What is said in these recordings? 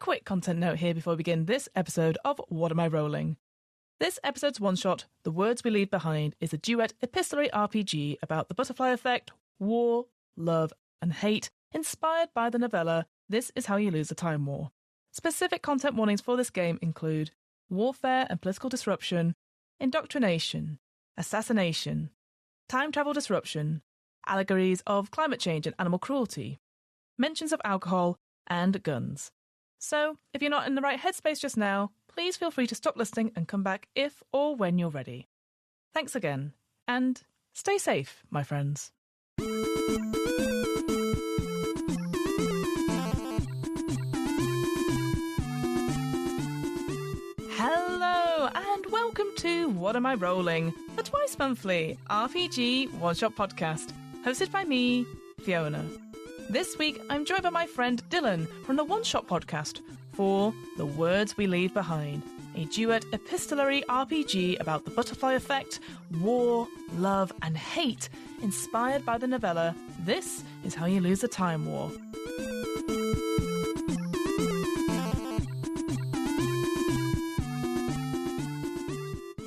quick content note here before we begin this episode of What Am I Rolling? This episode's one-shot, The Words We Leave Behind, is a duet epistolary RPG about the butterfly effect, war, love, and hate, inspired by the novella This Is How You Lose a Time War. Specific content warnings for this game include warfare and political disruption, indoctrination, assassination, time travel disruption, allegories of climate change and animal cruelty, mentions of alcohol, and guns. So, if you're not in the right headspace just now, please feel free to stop listening and come back if or when you're ready. Thanks again, and stay safe, my friends. Hello, and welcome to What Am I Rolling, a twice-monthly RPG one-shot podcast, hosted by me, Fiona. This week, I'm joined by my friend Dillin from the One Shot podcast for The Words We Leave Behind, a duet epistolary RPG about the butterfly effect, war, love, and hate, inspired by the novella This Is How You Lose a Time War.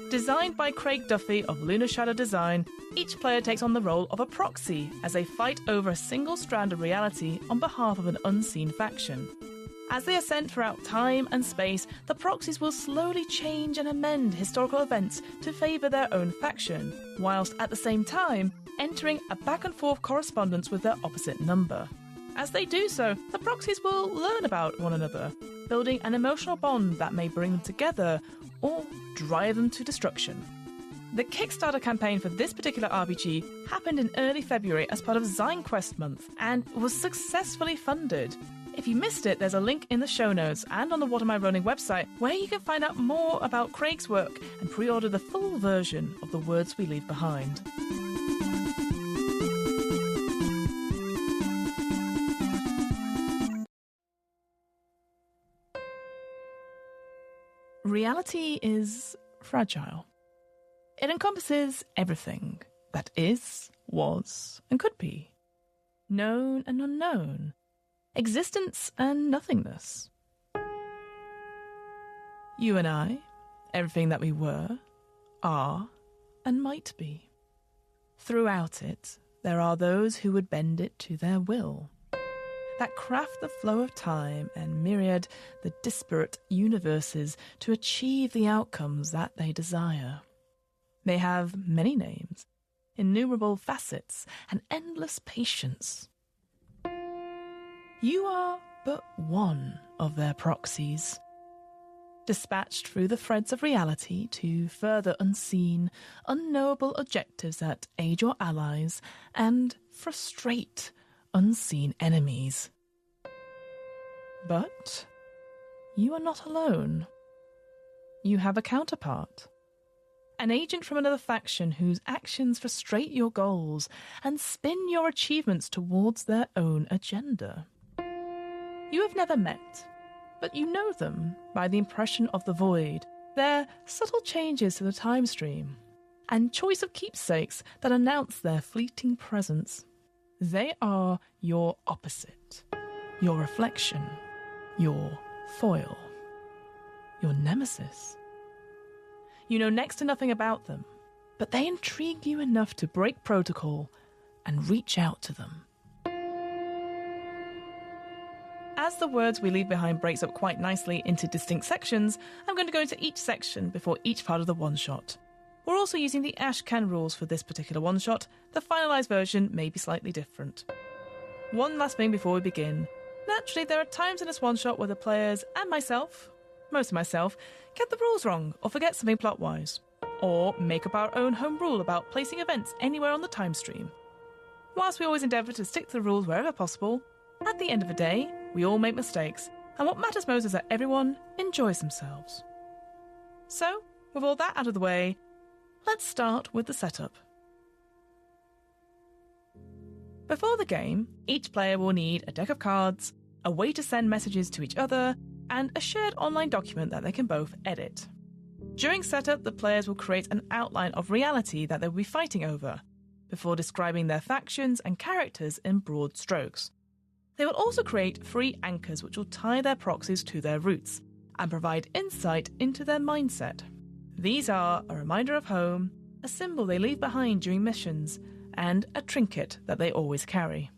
Designed by Craig Duffy of Lunar Shadow Design, each player takes on the role of a proxy as they fight over a single strand of reality on behalf of an unseen faction. As they ascend throughout time and space, the proxies will slowly change and amend historical events to favour their own faction, whilst at the same time entering a back-and-forth correspondence with their opposite number. As they do so, the proxies will learn about one another, building an emotional bond that may bring them together or drive them to destruction. The Kickstarter campaign for this particular RPG happened in early February as part of ZineQuest month and was successfully funded. If you missed it, there's a link in the show notes and on the What Am I Running website where you can find out more about Craig's work and pre-order the full version of The Words We Leave Behind. Reality is fragile. It encompasses everything that is, was, and could be. Known and unknown. Existence and nothingness. You and I, everything that we were, are, and might be. Throughout it, there are those who would bend it to their will, that craft the flow of time and myriad the disparate universes to achieve the outcomes that they desire. They have many names, innumerable facets, and endless patience. You are but one of their proxies, dispatched through the threads of reality to further unseen, unknowable objectives that aid your allies and frustrate unseen enemies. But you are not alone. You have a counterpart. An agent from another faction whose actions frustrate your goals and spin your achievements towards their own agenda. You have never met, but you know them by the impression of the void, their subtle changes to the time stream, and choice of keepsakes that announce their fleeting presence. They are your opposite, your reflection, your foil, your nemesis. You know next to nothing about them, but they intrigue you enough to break protocol and reach out to them. As The Words We Leave Behind breaks up quite nicely into distinct sections, I'm going to go into each section before each part of the one-shot. We're also using the Ashcan rules for this particular one-shot. The finalised version may be slightly different. One last thing before we begin. Naturally, there are times in this one-shot where the players and myself, most of myself, get the rules wrong or forget something plot-wise, or make up our own home rule about placing events anywhere on the time stream. Whilst we always endeavour to stick to the rules wherever possible, at the end of the day, we all make mistakes, and what matters most is that everyone enjoys themselves. So, with all that out of the way, let's start with the setup. Before the game, each player will need a deck of cards, a way to send messages to each other, and a shared online document that they can both edit. During setup, the players will create an outline of reality that they'll be fighting over, before describing their factions and characters in broad strokes. They will also create free anchors which will tie their proxies to their roots and provide insight into their mindset. These are a reminder of home, a symbol they leave behind during missions, and a trinket that they always carry.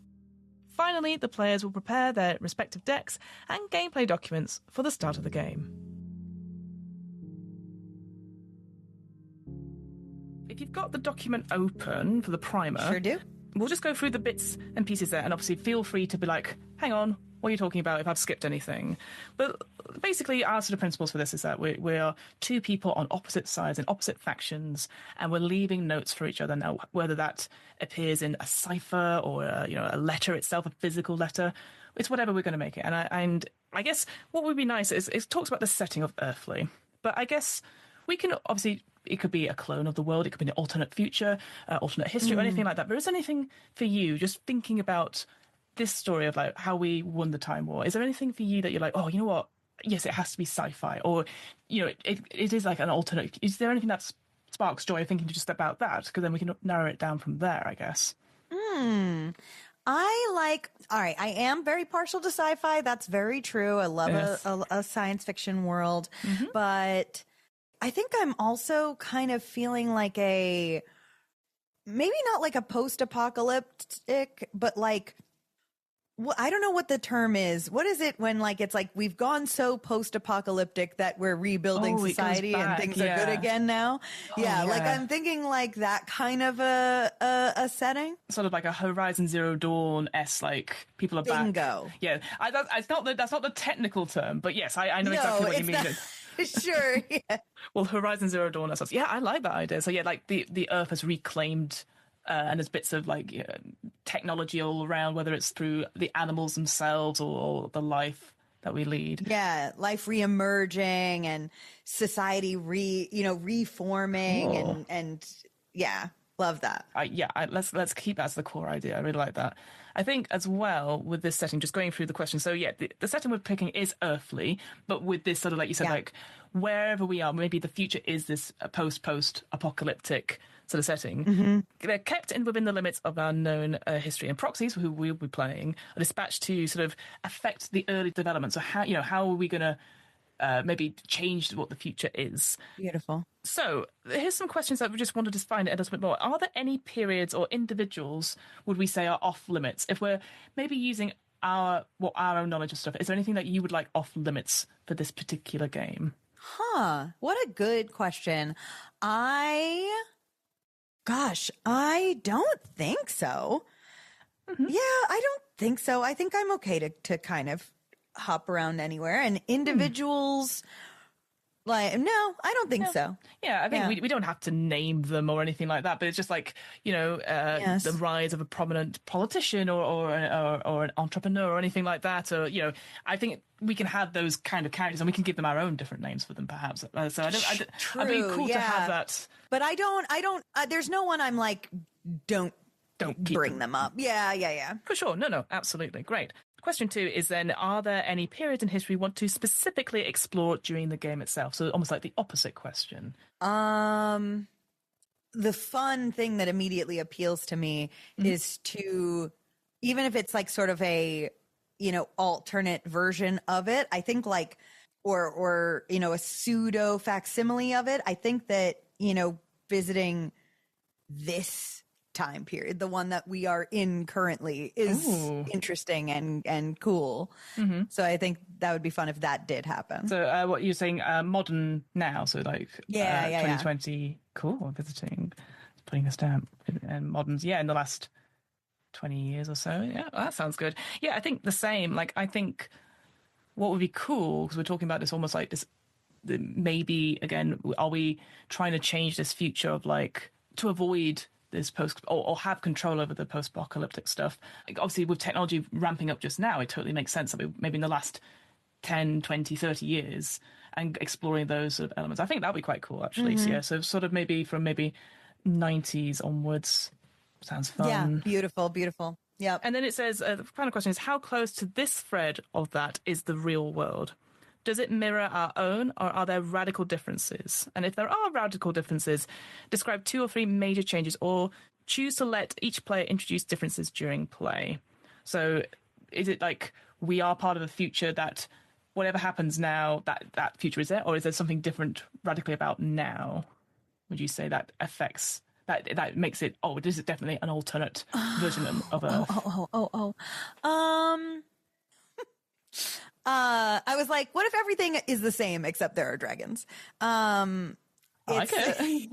Finally, the players will prepare their respective decks and gameplay documents for the start of the game. If you've got the document open for the primer... Sure do. We'll just go through the bits and pieces there, and obviously feel free to be like, hang on, what are you talking about if I've skipped anything? But basically, our sort of principles for this is that we are two people on opposite sides and opposite factions, and we're leaving notes for each other. Now, whether that appears in a cipher or a letter itself, a physical letter, it's whatever we're going to make it. And I guess what would be nice is it talks about the setting of Earthly, but I guess we can obviously... It could be a clone of the world. It could be an alternate future, alternate history, or anything like that. But is there anything for you, just thinking about this story of like how we won the Time War? Is there anything for you that you're like, oh, you know what? Yes, it has to be sci-fi, or it is like an alternate. Is there anything that sparks joy thinking just about that? Because then we can narrow it down from there, I guess. All right, I am very partial to sci-fi. That's very true. I love a science fiction world, but I think I'm also kind of feeling like maybe not like a post-apocalyptic, but like, I don't know what the term is. What is it when like it's like we've gone so post-apocalyptic that we're rebuilding society and things are good again now? Like I'm thinking like that kind of a setting. Sort of like a Horizon Zero Dawn-esque, like people are back. Bingo. Yeah, that's not the technical term, but yes, I know exactly what you mean. Sure, yeah. Well, Horizon Zero Dawn, yeah, I like that idea. So yeah, like the Earth has reclaimed, and there's bits of like technology all around, whether it's through the animals themselves or the life that we lead. Yeah, life re-emerging and society reforming and yeah, love that. Let's keep that as the core idea. I really like that. I think as well with this setting, just going through the question. So yeah, the setting we're picking is earthly, but with this sort of, like you said, like wherever we are, maybe the future is this post-apocalyptic sort of setting. They're kept within the limits of our known history, and proxies, who we'll be playing, are dispatched to sort of affect the early development. So how are we going to maybe change what the future is? Beautiful. So here's some questions that we just wanted to find out a little bit more. Are there any periods or individuals would we say are off limits? If we're maybe using our own knowledge of stuff, is there anything that you would like off limits for this particular game? What a good question. I don't think so. Yeah, I don't think so. I think I'm okay to kind of hop around anywhere, and individuals like, no, I don't think so. Yeah, I think we don't have to name them or anything like that, but it's just like, the rise of a prominent politician or an entrepreneur or anything like that, or I think we can have those kind of characters and we can give them our own different names for them, perhaps. So I'd be cool to have that. But I don't there's no one I'm like, don't bring them up. Yeah. For sure. No, absolutely. Great. Question 2 is then, are there any periods in history you want to specifically explore during the game itself? So almost like the opposite question. The fun thing that immediately appeals to me is to, even if it's like sort of a, alternate version of it, I think like, or a pseudo facsimile of it. I think that, visiting this time period, the one that we are in currently, is interesting and cool. So I think that would be fun if that did happen. So what you're saying, modern now, so like 2020. Yeah. Cool. Visiting, putting a stamp, and moderns, in the last 20 years or so. Yeah, that sounds good. Yeah, I think the same. Like, I think what would be cool, because we're talking about this almost like this, maybe again, are we trying to change this future of like, to avoid this or have control over the post-apocalyptic stuff? Like, obviously with technology ramping up just now, it totally makes sense that we, maybe in the last 10, 20, 30 years, and exploring those sort of elements. I think that would be quite cool, actually. So sort of maybe from 90s onwards. Sounds fun. Yeah, beautiful. Yeah. And then it says, the final question is, how close to this thread of that is the real world? Does it mirror our own, or are there radical differences? And if there are radical differences, describe 2 or 3 major changes, or choose to let each player introduce differences during play. So is it like we are part of a future that whatever happens now, that future is there, or is there something different radically about now? Would you say that affects that makes it? Oh, this is definitely an alternate version of Earth. I was like, what if everything is the same except there are dragons? I like it.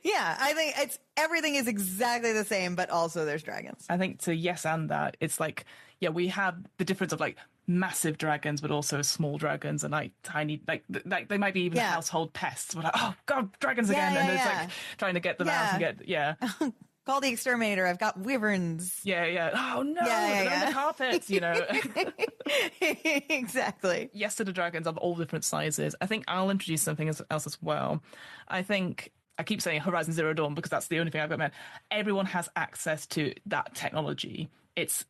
Yeah, I think everything is exactly the same, but also there's dragons. I think to yes and that, it's like, yeah, we have the difference of like massive dragons, but also small dragons and like tiny, like they might be even household pests. We're like, oh God, dragons again. And it's like trying to get them out and get, Call the exterminator. I've got wyverns. Yeah. Oh no, they're on the carpets, you know. Exactly. Yes to the dragons of all different sizes. I think I'll introduce something else as well. I think I keep saying Horizon Zero Dawn because that's the only thing I've got in mind. Everyone has access to that technology. It's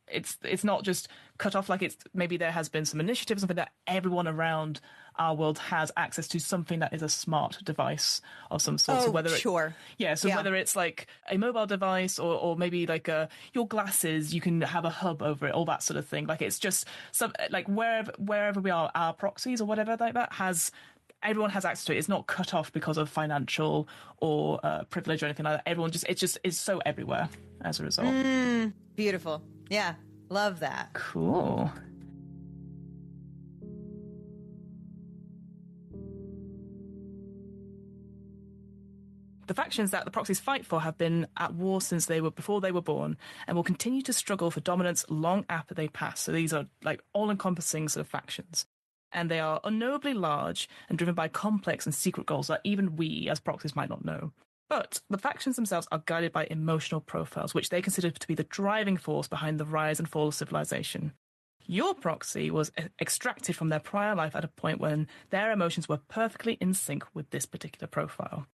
not just cut off like it's maybe there has been some initiative, something that everyone around our world has access to something that is a smart device of some sort. Oh, so whether sure. Whether it's like a mobile device or maybe like your glasses, you can have a hub over it, all that sort of thing. Like it's just some like wherever we are, our proxies or whatever like that everyone has access to it. It's not cut off because of financial or privilege or anything like that. Everyone it's so everywhere as a result. Beautiful. Yeah. Love that. Cool. The factions that the proxies fight for have been at war since before they were born and will continue to struggle for dominance long after they pass. So these are like all-encompassing sort of factions. And they are unknowably large and driven by complex and secret goals that even we as proxies might not know. But the factions themselves are guided by emotional profiles, which they consider to be the driving force behind the rise and fall of civilization. Your proxy was extracted from their prior life at a point when their emotions were perfectly in sync with this particular profile.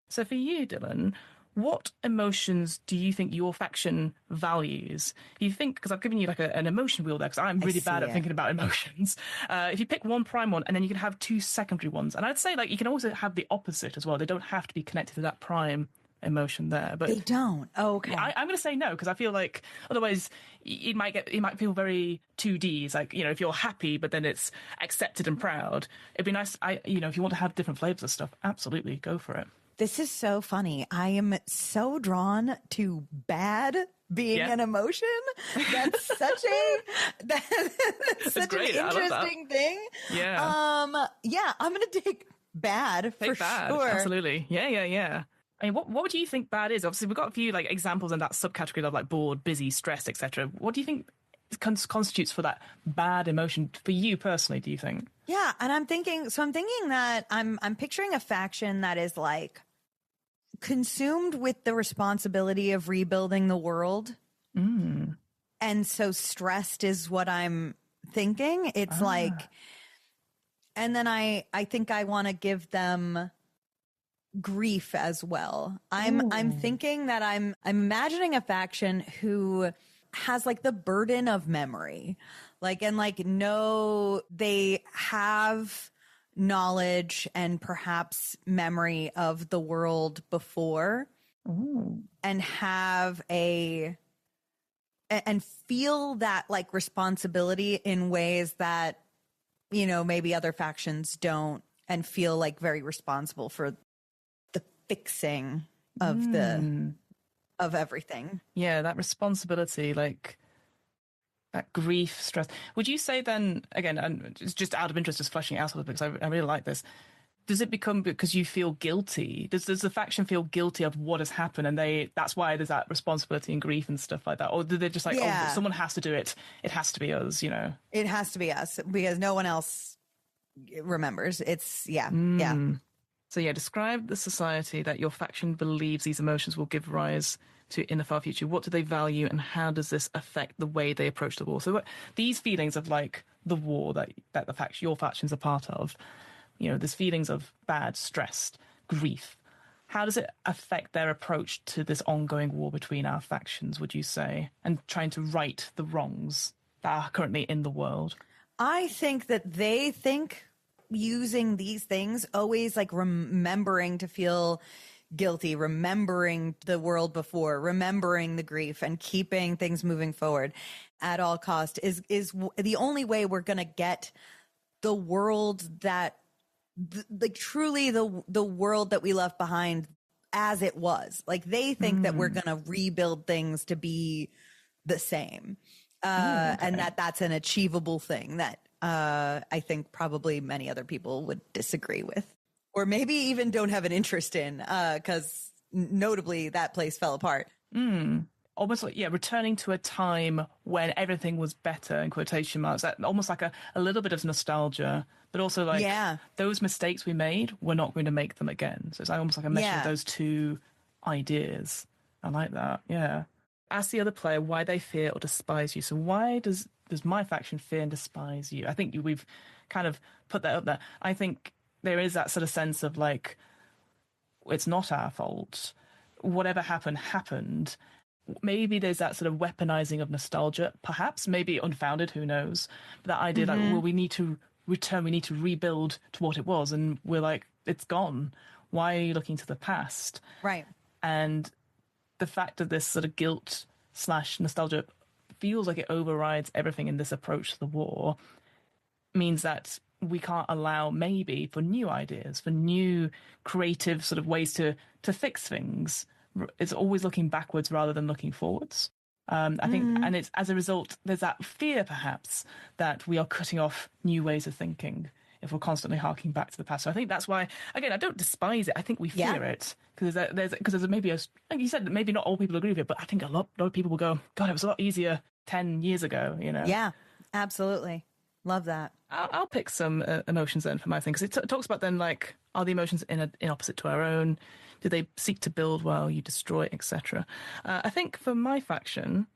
So for you, Dillin, what emotions do you think your faction values? You think, because I've given you like an emotion wheel there, because I'm really bad at thinking about emotions. If you pick one prime one, and then you can have two secondary ones. And I'd say like you can also have the opposite as well. They don't have to be connected to that prime emotion there. But they don't. Oh, okay. I'm going to say no, because I feel like otherwise it might feel very 2D. It's like, you know, if you're happy, but then it's accepted and proud. It'd be nice, if you want to have different flavors of stuff, absolutely go for it. This is so funny. I am so drawn to bad being an emotion. That's such an interesting thing. Yeah. I'm going to take bad for sure. Absolutely. Yeah. I mean, what do you think bad is? Obviously, we've got a few like examples in that subcategory of like bored, busy, stressed, etc. What do you think constitutes for that bad emotion for you personally? Do you think? Yeah, and I'm thinking that I'm picturing a faction that is like consumed with the responsibility of rebuilding the world. And so stressed is what I'm thinking. It's like, and then I think I want to give them grief as well. I'm thinking that I'm imagining a faction who has like the burden of memory, like, and like, no, they have knowledge and perhaps memory of the world before. And have and feel that like responsibility in ways that, maybe other factions don't, and feel like very responsible for the fixing of of everything. Yeah, that responsibility, like that grief, stress. Would you say then, again, and it's just out of interest, just fleshing it out a little bit, because I really like this. Does it become because you feel guilty? Does the faction feel guilty of what has happened, and that's why there's that responsibility and grief and stuff like that? Or do they just like, oh, someone has to do it, it has to be us, It has to be us, because no one else remembers. It's, yeah. So describe the society that your faction believes these emotions will give rise to in the far future. What do they value, and how does this affect the way they approach the war? So these feelings of like the war that your faction's a part of, there's feelings of bad, stressed, grief. How does it affect their approach to this ongoing war between our factions, would you say, and trying to right the wrongs that are currently in the world? I think that they think using these things, always like remembering to feel guilty, remembering the world before, remembering the grief, and keeping things moving forward at all cost is the only way we're going to get the world that like truly the world that we left behind as it was. Like they think that we're going to rebuild things to be the same. And that's an achievable thing that I think probably many other people would disagree with, or maybe even don't have an interest in, because notably that place fell apart. Almost like, returning to a time when everything was better, in quotation marks, that almost like a little bit of nostalgia, but also like those mistakes we made, we're not going to make them again. So it's almost like a meshing of those two ideas. I like that. Yeah. Ask the other player why they fear or despise you. So why does my faction fear and despise you? I think we've kind of put that up there. I think there is that sort of sense of like, it's not our fault. Whatever happened. Maybe there's that sort of weaponizing of nostalgia, perhaps, maybe unfounded, who knows. But that idea like, well, we need to return, we need to rebuild to what it was. And we're like, it's gone. Why are you looking to the past? Right. And the fact that this sort of guilt / nostalgia feels like it overrides everything in this approach to the war means that we can't allow maybe for new ideas, for new creative sort of ways to fix things. It's always looking backwards rather than looking forwards. I think, and it's as a result, there's that fear perhaps that we are cutting off new ways of thinking if we're constantly harking back to the past. So I think that's why, again, I don't despise it. I think we fear it because there's maybe like you said, maybe not all people agree with it, but I think a lot of people will go, God, it was a lot easier 10 years ago, you know? Yeah, absolutely. Love that. I'll pick some emotions then for my thing, because it talks about then like, are the emotions in opposite to our own? Do they seek to build while you destroy, etc.? I think for my faction,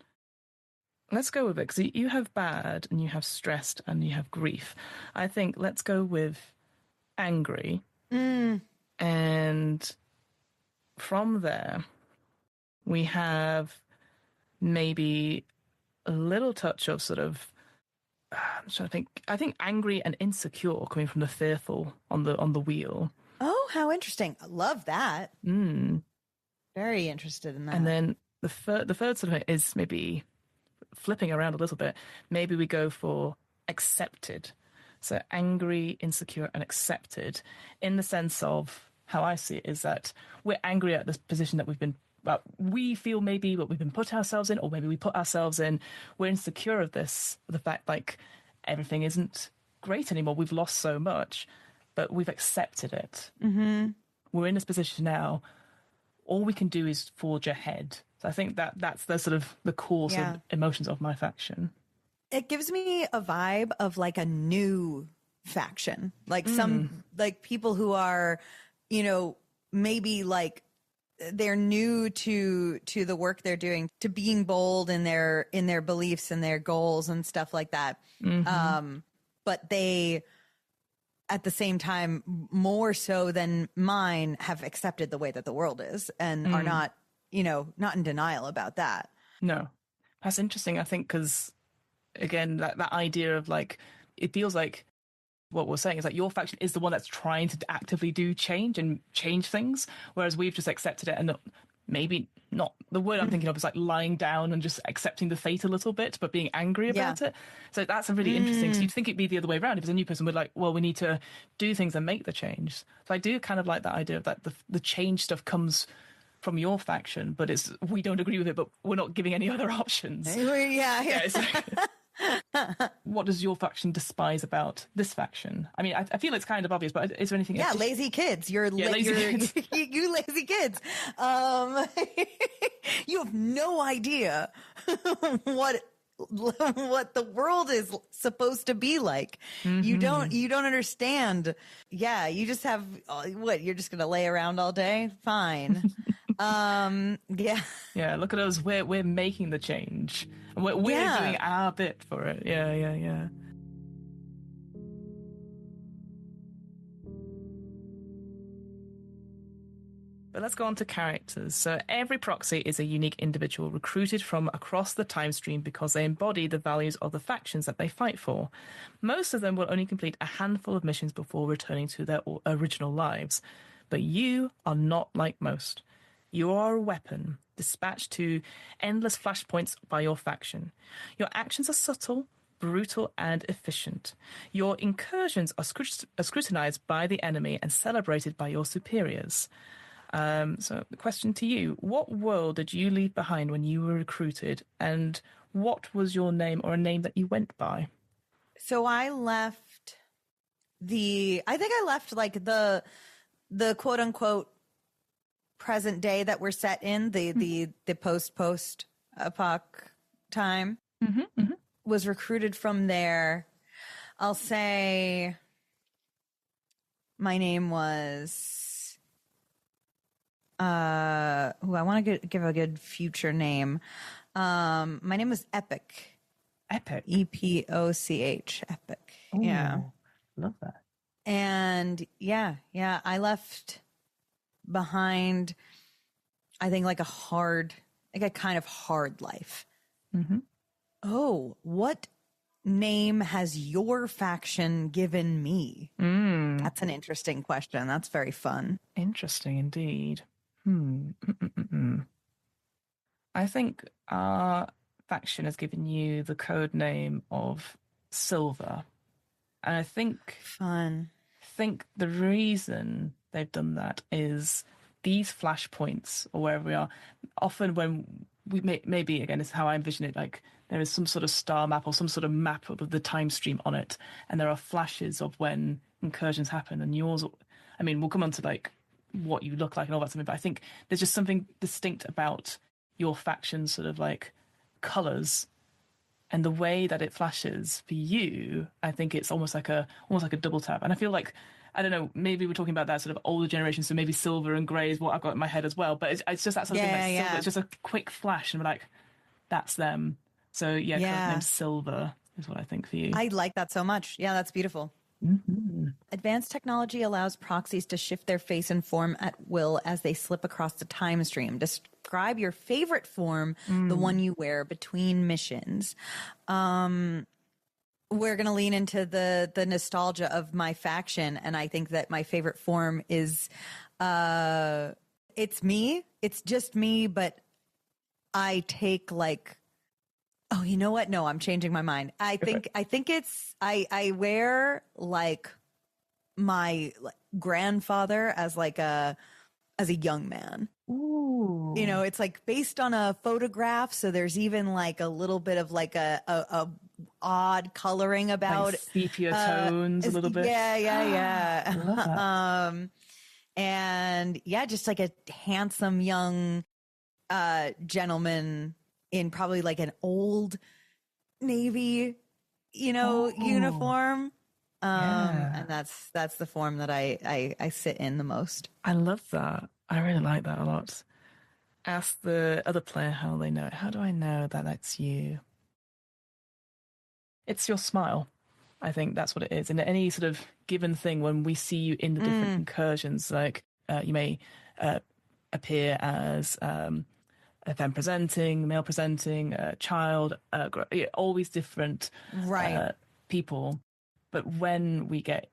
let's go with it, because you have bad and you have stressed and you have grief. I think let's go with angry. And from there, we have maybe a little touch of sort of, I'm trying to think. I think angry and insecure coming from the fearful on the wheel. Oh, how interesting. I love that. Very interested in that. And then the third sort of it is maybe flipping around a little bit. Maybe we go for accepted. So angry, insecure, and accepted, in the sense of how I see it is that we're angry at this position that we feel maybe what we've been put ourselves in, or maybe we put ourselves in. We're insecure of this, the fact like everything isn't great anymore. We've lost so much, but we've accepted it. We're in this position now. All we can do is forge ahead. So I think that's the sort of the core sort of emotions of my faction. It gives me a vibe of like a new faction, like some like people who are, you know, maybe like they're new to the work they're doing, to being bold in their beliefs and their goals and stuff like that. But they, at the same time, more so than mine, have accepted the way that the world is and are not, you know, not in denial about that. No, that's interesting. I think because, again, that idea of like, it feels like what we're saying is like your faction is the one that's trying to actively do change and change things, whereas we've just accepted it and maybe not. The word I'm thinking of is like lying down and just accepting the fate a little bit, but being angry about it. So that's a really interesting. So you'd think it'd be the other way around. If it's a new person, we're like, well, we need to do things and make the change. So I do kind of like that idea of that the change stuff comes from your faction, but we don't agree with it, but we're not giving any other options. Yeah. What does your faction despise about this faction? I mean, I feel it's kind of obvious, but is there anything? Yeah, lazy kids. Lazy kids. You lazy kids. You have no idea what the world is supposed to be like. You don't understand. Yeah, you just have you're just gonna lay around all day? Fine. Yeah, look at us. We're making the change. We're doing our bit for it. Yeah. But let's go on to characters. So every proxy is a unique individual recruited from across the time stream because they embody the values of the factions that they fight for. Most of them will only complete a handful of missions before returning to their original lives. But you are not like most. You are a weapon, dispatched to endless flashpoints by your faction. Your actions are subtle, brutal, and efficient. Your incursions are scrutinized by the enemy and celebrated by your superiors. So the question to you, what world did you leave behind when you were recruited, and what was your name or a name that you went by? So I left like the quote unquote present day that we're set in, the post apoc time. Was recruited from there. I'll say my name was I want to give a good future name. My name was Epic. Epic. EPOCH. Epic. Ooh, yeah. Love that. And yeah, I left behind, I think, like a kind of hard life. Oh, what name has your faction given me? That's an interesting question. That's very fun. Interesting indeed. I think our faction has given you the code name of Silver. And I think the reason they've done that is these flashpoints, or wherever we are, often when we maybe again, is how I envision it, like there is some sort of star map or some sort of map of the time stream on it, and there are flashes of when incursions happen, and yours, I mean, we'll come on to like what you look like and all that stuff, but I think there's just something distinct about your faction's sort of like colours and the way that it flashes for you. I think it's almost like a double tap, and I feel like, I don't know, maybe we're talking about that sort of older generation, so maybe silver and grey is what I've got in my head as well, but it's just that sort of thing, like silver, it's just a quick flash and we're like, that's them. So yeah, codename Silver is what I think for you. I like that so much. Yeah, that's beautiful. Advanced technology allows proxies to shift their face and form at will as they slip across the time stream. Describe your favorite form, the one you wear between missions. We're going to lean into the nostalgia of my faction, and I think that my favorite form is it's me. It's just me, but I take like, oh, you know what? No, I'm changing my mind. I think it's I wear like my grandfather as a young man. Ooh. You know, it's like based on a photograph, so there's even like a little bit of like a odd coloring about like sepia tones a little bit. Yeah. Love that. And yeah, just like a handsome young gentleman in probably like an old Navy, uniform. And that's the form that I sit in the most. I love that. I really like that a lot. Ask the other player how they know it. How do I know that that's you? It's your smile. I think that's what it is. In any sort of given thing, when we see you in the different incursions, like you may appear as a femme presenting, male presenting, child, always different people. But when we get,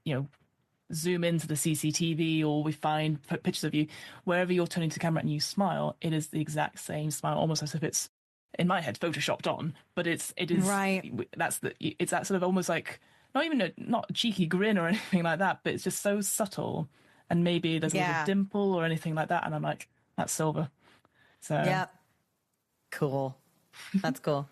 zoom into the CCTV or we find pictures of you, wherever you're turning to the camera and you smile, it is the exact same smile, almost as if it's, in my head, photoshopped on. But it is right. It's that sort of almost like not a cheeky grin or anything like that, but it's just so subtle. And maybe there's a little dimple or anything like that, and I'm like, that's Silver. So yeah. Cool. That's cool.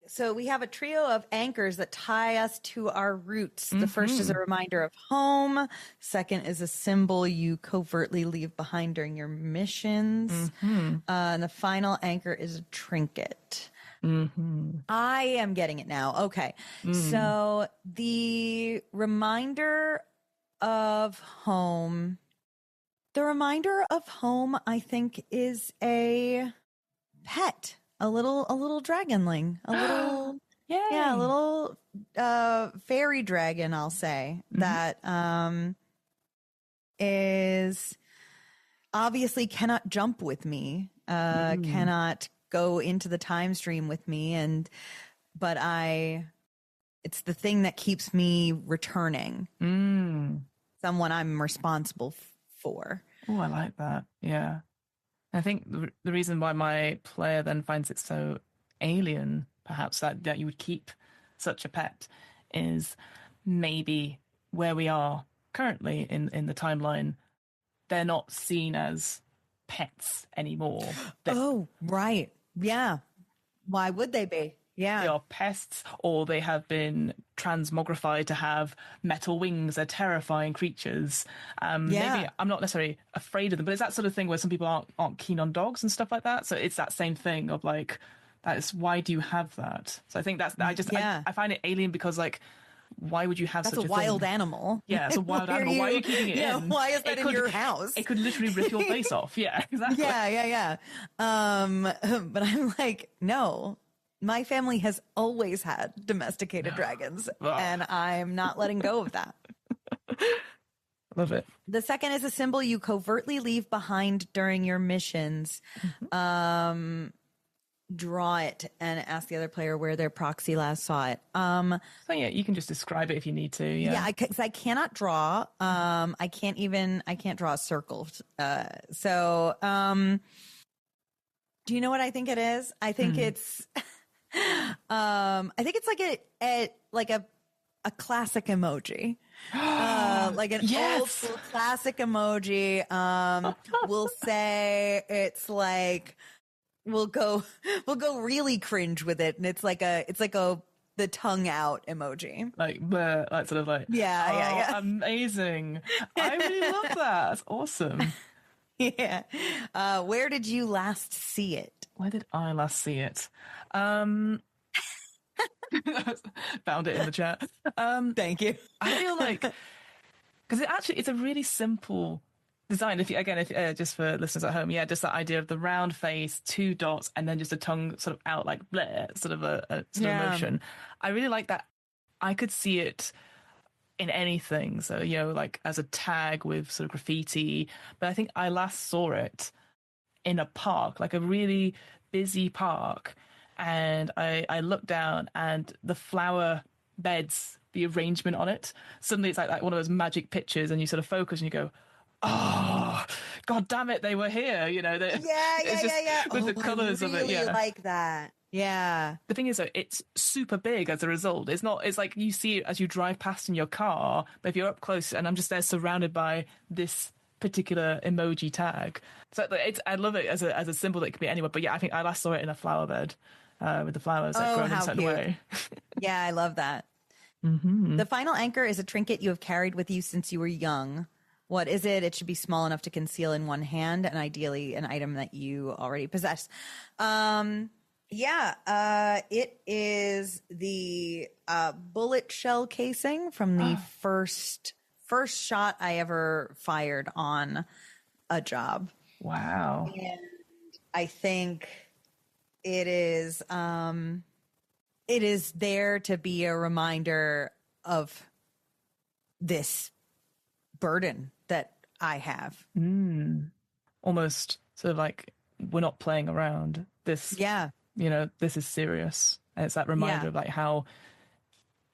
So we have a trio of anchors that tie us to our roots. The first is a reminder of home. Second is a symbol you covertly leave behind during your missions. And the final anchor is a trinket. I am getting it now. Okay. So the reminder of home, I think, is a pet. A little dragonling, a little fairy dragon, I'll say, that is obviously cannot jump with me, cannot go into the time stream with me, but it's the thing that keeps me returning. Someone I'm responsible 4. Oh, I like that. Yeah. I think the reason why my player then finds it so alien, perhaps, that you would keep such a pet is maybe where we are currently in the timeline, they're not seen as pets anymore. Oh, right. Yeah. Why would they be? Yeah. They are pests, or they have been transmogrified to have metal wings. They're terrifying creatures. Maybe I'm not necessarily afraid of them, but it's that sort of thing where some people aren't keen on dogs and stuff like that. So it's that same thing of like, that is, why do you have that? So I think I find it alien because, like, why would you have such a thing? That's a wild animal. Yeah, it's a wild animal. Why are you keeping it in? Why is that in your house? It could literally rip your face off. Yeah, exactly. Yeah. But I'm like, no. My family has always had domesticated dragons, and I'm not letting go of that. Love it. The second is a symbol you covertly leave behind during your missions. Draw it and ask the other player where their proxy last saw it. So yeah, you can just describe it if you need to. Yeah, because I cannot draw. I can't draw a circle. So do you know what I think it is? I think it's. I think it's like a classic emoji, like an old school classic emoji. We'll say it's like we'll go really cringe with it, and it's like the tongue out emoji, like sort of like yeah. Amazing! I really love that. That's awesome. Yeah. Where did you last see it? Where did I last see it? Found it in the chat. Thank you. I feel like, because it's a really simple design. If just for listeners at home, just that idea of the round face, 2 dots, and then just a tongue sort of out like bleh, sort of a sort of motion. I really like that. I could see it in anything. So, like as a tag with sort of graffiti. But I think I last saw it in a park, like a really busy park. And I looked down, and the flower beds, the arrangement on it, suddenly it's like one of those magic pictures, and you sort of focus and you go, oh, God damn it, they were here, Yeah. With the colours of it, I really like that. Yeah. The thing is, though, it's super big as a result. It's like you see it as you drive past in your car, but if you're up close, and I'm just there surrounded by this particular emoji tag. So I love it as a symbol that could be anywhere. But yeah, I think I last saw it in a flower bed with the flowers grown in a certain way. Yeah, I love that. Mm-hmm. The final anchor is a trinket you have carried with you since you were young. What is it? It should be small enough to conceal in one hand, and ideally an item that you already possess. It is the bullet shell casing from the first shot I ever fired on a job. Wow. And I think it is there to be a reminder of this burden that I have. Almost sort of like, we're not playing around. This this is serious. And it's that reminder of like how,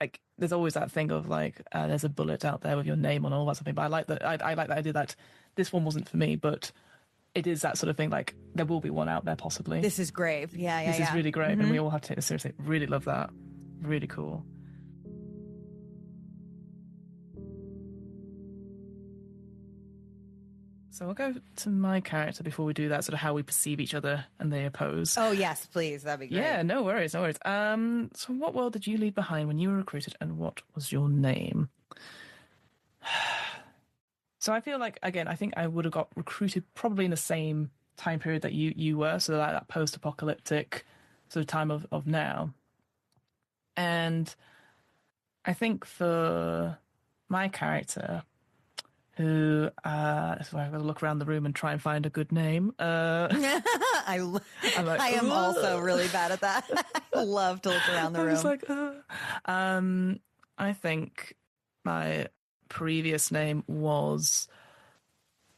like, there's always that thing of like, there's a bullet out there with your name on, all that something. But I like that. I like that idea that this one wasn't for me, but it is that sort of thing. Like, there will be one out there possibly. This is grave. This is really grave, and we all have to take this seriously. Really love that. Really cool. So we'll go to my character before we do that, sort of how we perceive each other and they oppose. Oh, yes, please. That'd be great. Yeah, no worries. So what world did you leave behind when you were recruited, and what was your name? So I feel like, again, I think I would have got recruited probably in the same time period that you were, so like that post-apocalyptic sort of time of now. And I think for my character, who so I'm going to look around the room and try and find a good name. I am also really bad at that. I love to look around the room. I was like, I think my previous name was,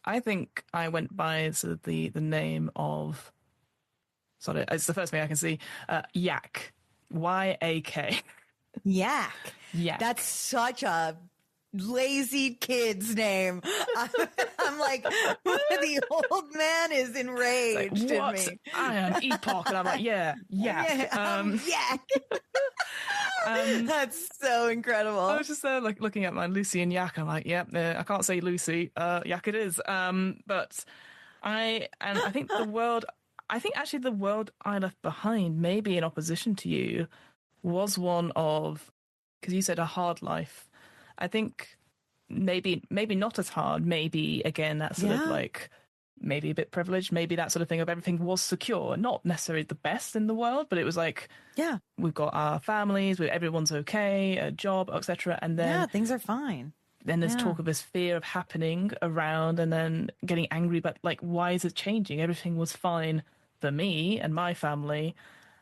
I think I went by sort of the name of, sorry, it's the first thing I can see, Yak. Y-A-K. Yak. Yak. That's such a lazy kid's name. I'm I'm like, the old man is enraged like, what? in me. I am Epoch. And I'm like, yeah. That's so incredible. I was just there like looking at my Lucy and Yak. I'm like, yep, I can't say Lucy. Yak it is. But I think actually the world I left behind, maybe in opposition to you, was one of, because you said a hard life. I think maybe not as hard. Maybe again that sort of like maybe a bit privileged. Maybe that sort of thing of everything was secure, not necessarily the best in the world, but it was like we've got our families, everyone's okay, a job, etc. And then things are fine. Then there's talk of this fear of happening around, and then getting angry. But like, why is it changing? Everything was fine for me and my family,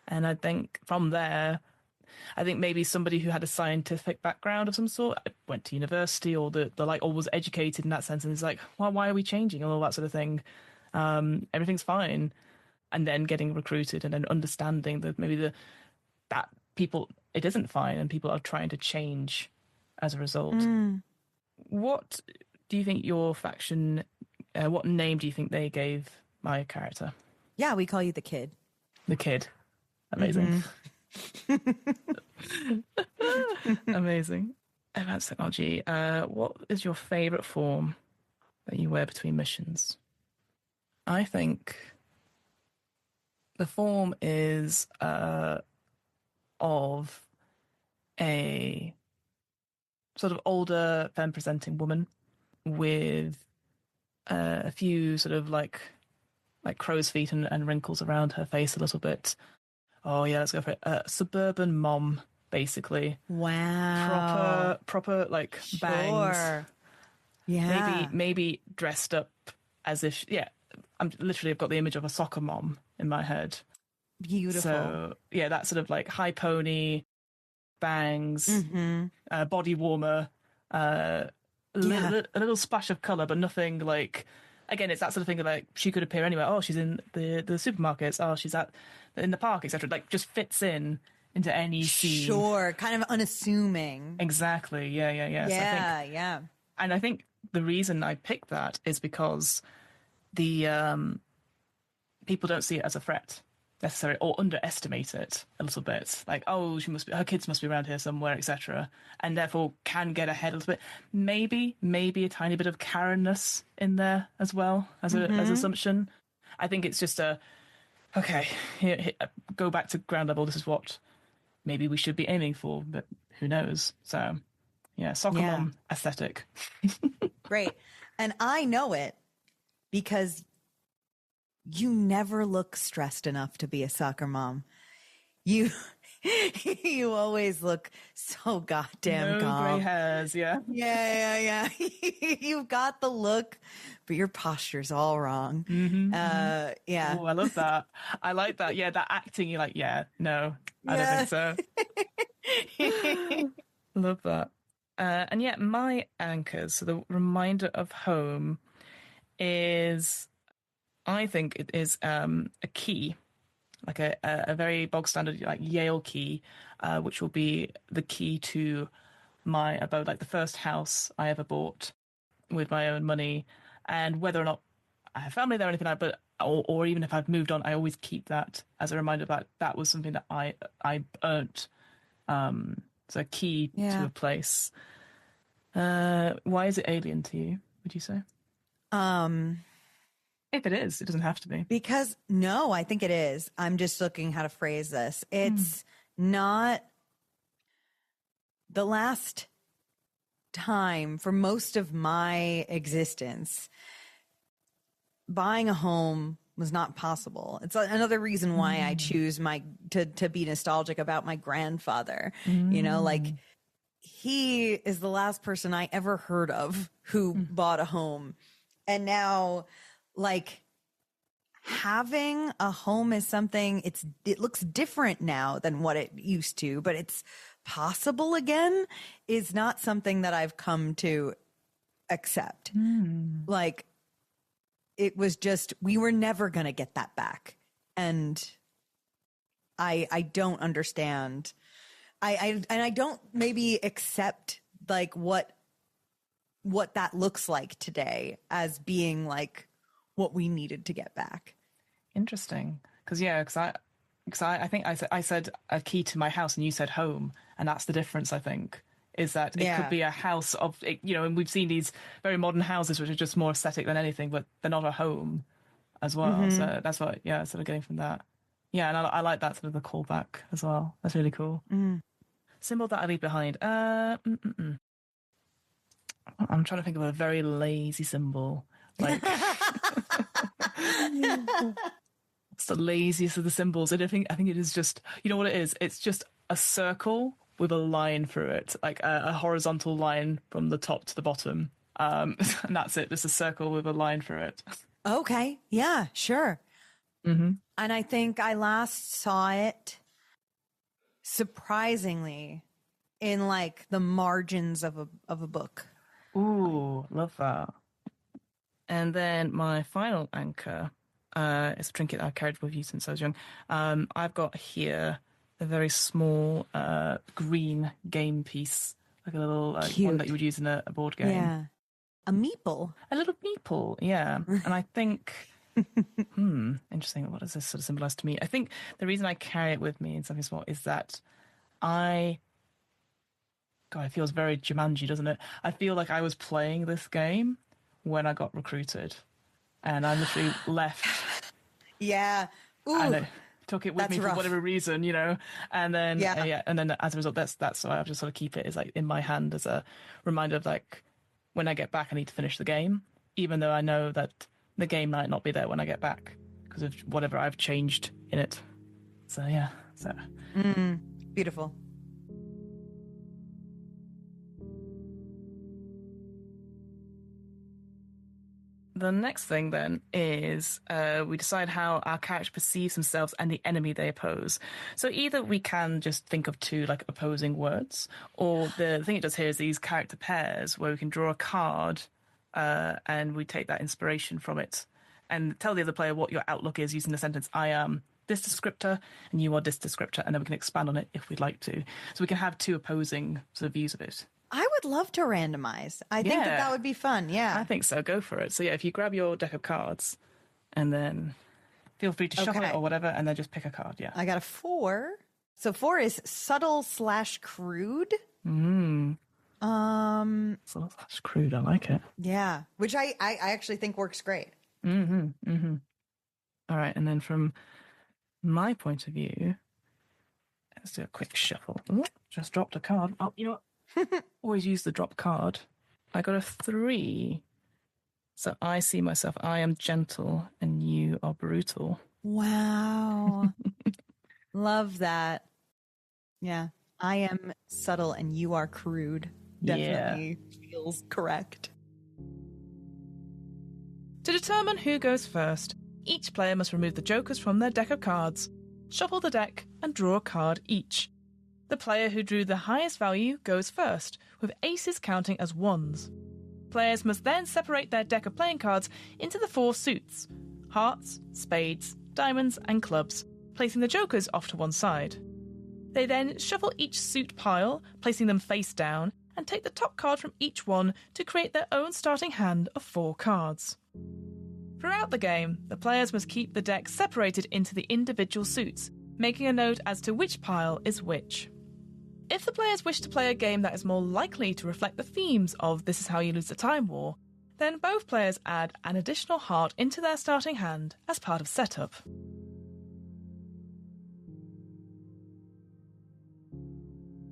and I think from there, I think maybe somebody who had a scientific background of some sort, went to university, or the like, or was educated in that sense, and is like, well, why are we changing, and all that sort of thing. Everything's fine, and then getting recruited, and then understanding that maybe that people, it isn't fine, and people are trying to change as a result. What do you think your faction? What name do you think they gave my character? Yeah, we call you the Kid. The Kid. Amazing. Amazing. Advanced technology. What is your favorite form that you wear between missions? I think the form is of a sort of older femme-presenting woman with a few sort of like crow's feet and wrinkles around her face a little bit. Oh yeah, let's go for it. Suburban mom, basically. Wow. Proper like bangs. Yeah. Maybe dressed up as if I've got the image of a soccer mom in my head. Beautiful. So yeah, that sort of like high pony, bangs, body warmer, a little splash of colour, but nothing like. Again, it's that sort of thing that like she could appear anywhere. Oh, she's in the supermarkets. Oh, she's in the park, etc. Like just fits into any scene. Sure, kind of unassuming. Exactly. Yeah. Yeah. And I think the reason I picked that is because the people don't see it as a threat necessarily, or underestimate it a little bit. Like, oh, her kids must be around here somewhere, etc. And therefore can get ahead a little bit. Maybe a tiny bit of Karen-ness in there as well as as assumption. I think it's just here, go back to ground level. This is what maybe we should be aiming for, but who knows? So yeah, soccer mom aesthetic. Great. And I know it because you never look stressed enough to be a soccer mom. You always look so goddamn calm. Gray hairs, yeah. Yeah. You've got the look, but your posture's all wrong. Yeah. Oh, I love that. I like that. Yeah, that acting, you're like, no, I don't think so. Love that. And yet my anchors, so the reminder of home is, I think it is a key, like a very bog standard like Yale key, which will be the key to my abode, like the first house I ever bought with my own money. And whether or not I have family there or anything like that, or even if I've moved on, I always keep that as a reminder that was something that I earned. So a key to a place. Why is it alien to you, would you say? If it is, it doesn't have to be. Because, no, I think it is. I'm just looking how to phrase this. It's not the last time for most of my existence. Buying a home was not possible. It's another reason why I choose to be nostalgic about my grandfather. You know, like he is the last person I ever heard of who bought a home. And now, like, having a home is something, it looks different now than what it used to, but it's possible again is not something that I've come to accept. Like, it was just, we were never going to get that back. And I don't understand. I don't maybe accept like what what that looks like today as being like what we needed to get back. Interesting. Because I think I said a key to my house and you said home. And that's the difference, I think, is that it could be a house of, and we've seen these very modern houses which are just more aesthetic than anything, but they're not a home as well. Mm-hmm. So that's what, sort of getting from that. Yeah, and I like that sort of the callback as well. That's really cool. Mm. Symbol that I leave behind. I'm trying to think of a very lazy symbol. Like, it's the laziest of the symbols. And I think it is just, you know what it is? It's just a circle with a line through it, like a horizontal line from the top to the bottom. And that's it, just a circle with a line through it. Okay. Yeah, sure. Mm-hmm. And I think I last saw it, surprisingly, in like the margins of a book. Ooh, love that. And then my final anchor is a trinket I carried with you since I was young. I've got here a very small green game piece, like a little one that you would use in a board game. Yeah. A meeple. A little meeple, yeah. And I think, interesting. What does this sort of symbolize to me? I think the reason I carry it with me in something small is that God, it feels very Jumanji, doesn't it? I feel like I was playing this game when I got recruited, and I literally left. Yeah. Ooh, and I took it with me for whatever reason, and then and then as a result, that's why I just sort of keep it as like in my hand as a reminder of like when I get back, I need to finish the game, even though I know that the game might not be there when I get back because of whatever I've changed in it. So yeah, beautiful. The next thing then is we decide how our character perceives themselves and the enemy they oppose. So either we can just think of two like opposing words, or the thing it does here is these character pairs where we can draw a card and we take that inspiration from it and tell the other player what your outlook is using the sentence, I am this descriptor and you are this descriptor, and then we can expand on it if we'd like to. So we can have two opposing sort of views of it. I would love to randomize. I think that would be fun. Yeah. I think so. Go for it. So yeah, if you grab your deck of cards and then feel free to shuffle it or whatever, and then just pick a card. Yeah. I got a 4. So 4 is subtle/crude. Subtle/crude. I like it. Yeah. Which I actually think works great. All right. And then from my point of view, let's do a quick shuffle. Ooh, just dropped a card. Oh, you know what? Always use the drop card. I got a 3. So I see myself, I am gentle and you are brutal. Wow. Love that. Yeah. I am subtle and you are crude. Definitely feels correct. To determine who goes first, each player must remove the jokers from their deck of cards, shuffle the deck, and draw a card each. The player who drew the highest value goes first, with aces counting as ones. Players must then separate their deck of playing cards into the 4 suits: hearts, spades, diamonds, and clubs, placing the jokers off to one side. They then shuffle each suit pile, placing them face down, and take the top card from each one to create their own starting hand of 4 cards. Throughout the game, the players must keep the deck separated into the individual suits, making a note as to which pile is which. If the players wish to play a game that is more likely to reflect the themes of This Is How You Lose the Time War, then both players add an additional heart into their starting hand as part of setup.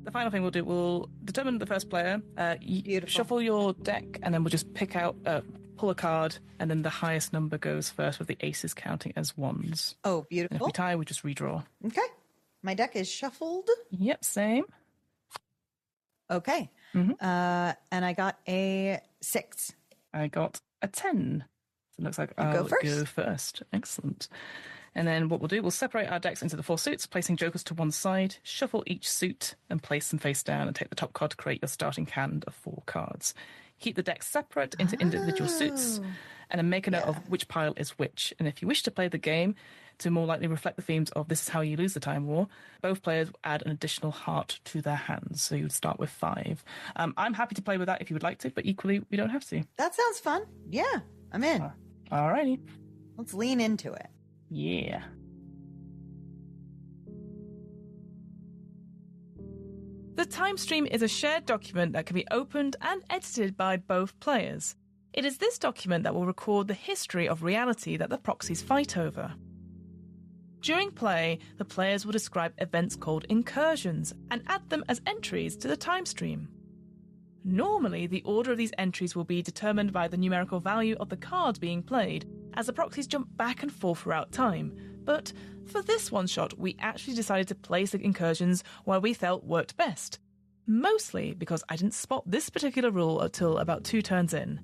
The final thing we'll do, we'll determine the first player, shuffle your deck, and then we'll just pull a card, and then the highest number goes first with the aces counting as ones. Oh, beautiful. And if we tie, we just redraw. Okay. My deck is shuffled. Yep, same. Okay. And I got a 6. I got a 10. So it looks like I'll go first. Excellent. And then what we'll do, we'll separate our decks into the 4 suits, placing jokers to one side, shuffle each suit and place them face down, and take the top card to create your starting hand of 4 cards. Keep the decks separate into individual suits, and then make a note of which pile is which. And if you wish to play the game to more likely reflect the themes of this is how you lose the Time War, both players add an additional heart to their hands. So you would start with 5. I'm happy to play with that if you would like to, but equally, we don't have to. That sounds fun. Yeah, I'm in. Alrighty. Let's lean into it. Yeah. The time stream is a shared document that can be opened and edited by both players. It is this document that will record the history of reality that the proxies fight over. During play, the players will describe events called incursions and add them as entries to the time stream. Normally, the order of these entries will be determined by the numerical value of the cards being played, as the proxies jump back and forth throughout time. But for this one-shot, we actually decided to place the incursions where we felt worked best. Mostly because I didn't spot this particular rule until about 2 turns in.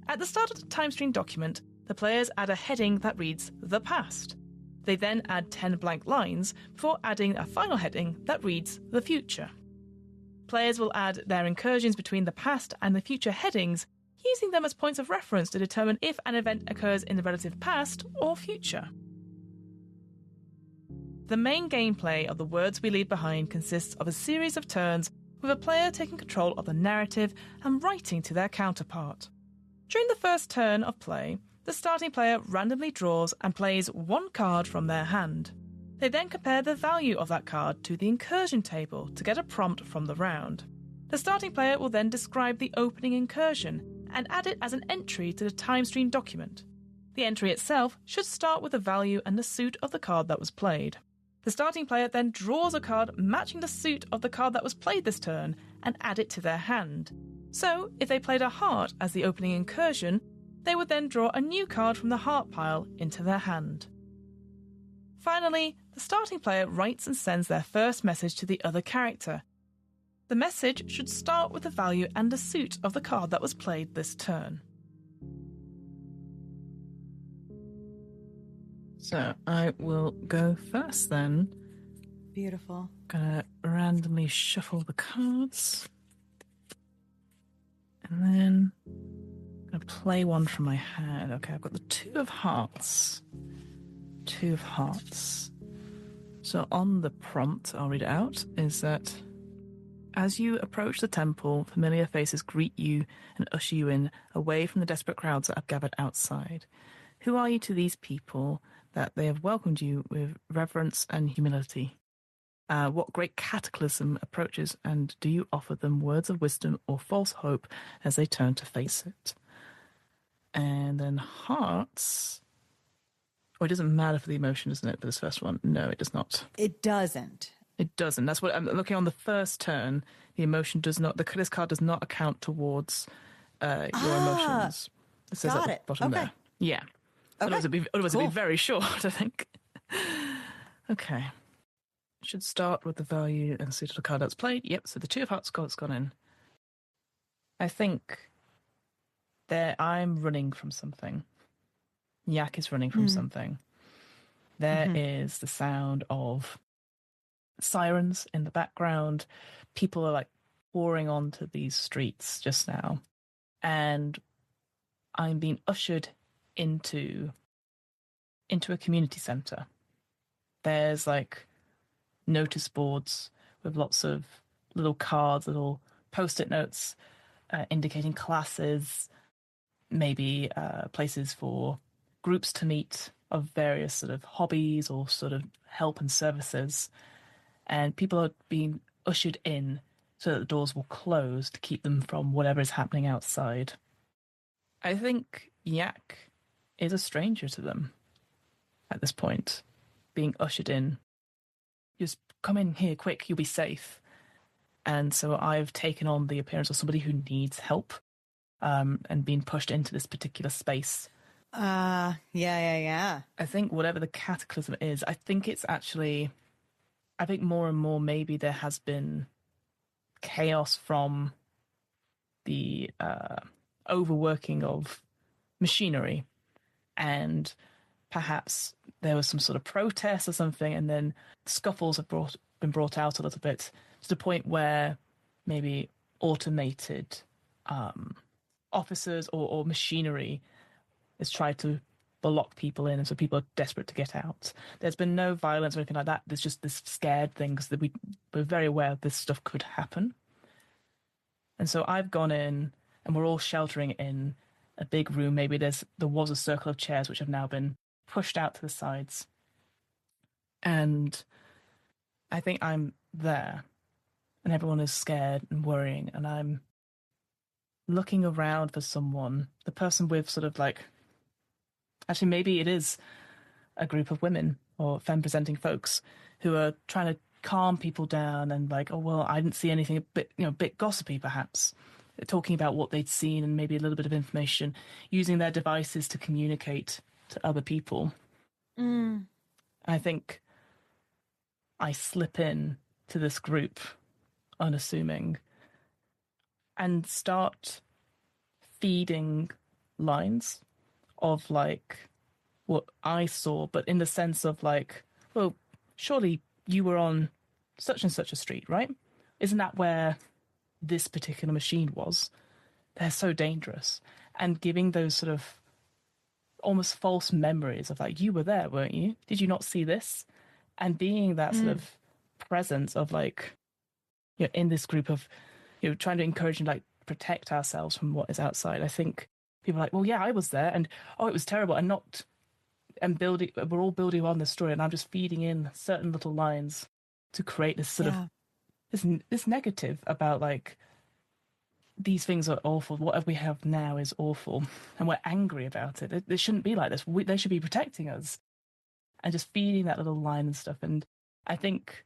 At the start of the time stream document, the players add a heading that reads "The Past." They then add 10 blank lines before adding a final heading that reads "The Future." Players will add their incursions between the past and the future headings, using them as points of reference to determine if an event occurs in the relative past or future. The main gameplay of the Words We Leave Behind consists of a series of turns with a player taking control of the narrative and writing to their counterpart. During the first turn of play, the starting player randomly draws and plays 1 card from their hand. They then compare the value of that card to the incursion table to get a prompt from the round. The starting player will then describe the opening incursion and add it as an entry to the time stream document. The entry itself should start with the value and the suit of the card that was played. The starting player then draws a card matching the suit of the card that was played this turn and add it to their hand. So, if they played a heart as the opening incursion, they would then draw a new card from the heart pile into their hand. Finally, the starting player writes and sends their first message to the other character. The message should start with the value and the suit of the card that was played this turn. So I will go first then. Beautiful. Gonna randomly shuffle the cards. And then I'm gonna play one from my hand. Okay, I've got the 2 of hearts. 2 of hearts. So on the prompt, I'll read it out, is that as you approach the temple, familiar faces greet you and usher you in, away from the desperate crowds that have gathered outside. Who are you to these people that they have welcomed you with reverence and humility? What great cataclysm approaches, and do you offer them words of wisdom or false hope as they turn to face it? And then hearts. Oh, it doesn't matter for the emotion, doesn't it, for this first one? No, it does not. It doesn't. It doesn't. That's what I'm looking on the first turn. The emotion does not. This card does not account towards your emotions. It says at the bottom there. Yeah. Okay. Otherwise it'd be very short, I think. Okay. Should start with the value and suit of the card that's played. Yep, so the 2 of hearts has gone in. I think I'm running from something. Yak is running from something. There is the sound of sirens in the background. People are like pouring onto these streets just now. And I'm being ushered into a community centre. There's like notice boards with lots of little cards, little post-it notes indicating classes, maybe places for groups to meet of various sort of hobbies or sort of help and services. And people are being ushered in so that the doors will close to keep them from whatever is happening outside. I think Yak is a stranger to them at this point, being ushered in. Just come in here quick, you'll be safe. And so I've taken on the appearance of somebody who needs help and being pushed into this particular space. Yeah. I think whatever the cataclysm is, I think more and more maybe there has been chaos from the overworking of machinery, and perhaps there was some sort of protest or something, and then scuffles have been brought out a little officers or machinery has tried to block people in, and so people are desperate to get out. There's been no violence or anything like that. There's just this scared thing because we're very aware this stuff could happen. And so I've gone in, and we're all sheltering in a big room. Maybe there was a circle of chairs which have now been pushed out to the sides. And I think I'm there, and everyone is scared and worrying, and I'm looking around for someone, the person with sort of like, actually maybe it is a group of women or femme-presenting folks who are trying to calm people down and like, oh, well, I didn't see anything, a bit gossipy perhaps, talking about what they'd seen and maybe a little bit of information, using their devices to communicate to other people. I think I slip in to this group, unassuming, and start feeding lines of like what I saw, but in the sense of like, well, surely you were on such and such a street, right? Isn't that where this particular machine was? They're so dangerous. And giving those sort of almost false memories of like, you were there, weren't you? Did you not see this? And being that sort of presence of like, in this group of, trying to encourage and like protect ourselves from what is outside. I think people are like, well, yeah, I was there, and oh, it was terrible, and building. We're all building on the story, and I'm just feeding in certain little lines to create this sort of this negative about like these things are awful. Whatever we have now is awful, and we're angry about it. It shouldn't be like this. They should be protecting us, and just feeding that little line and stuff. And I think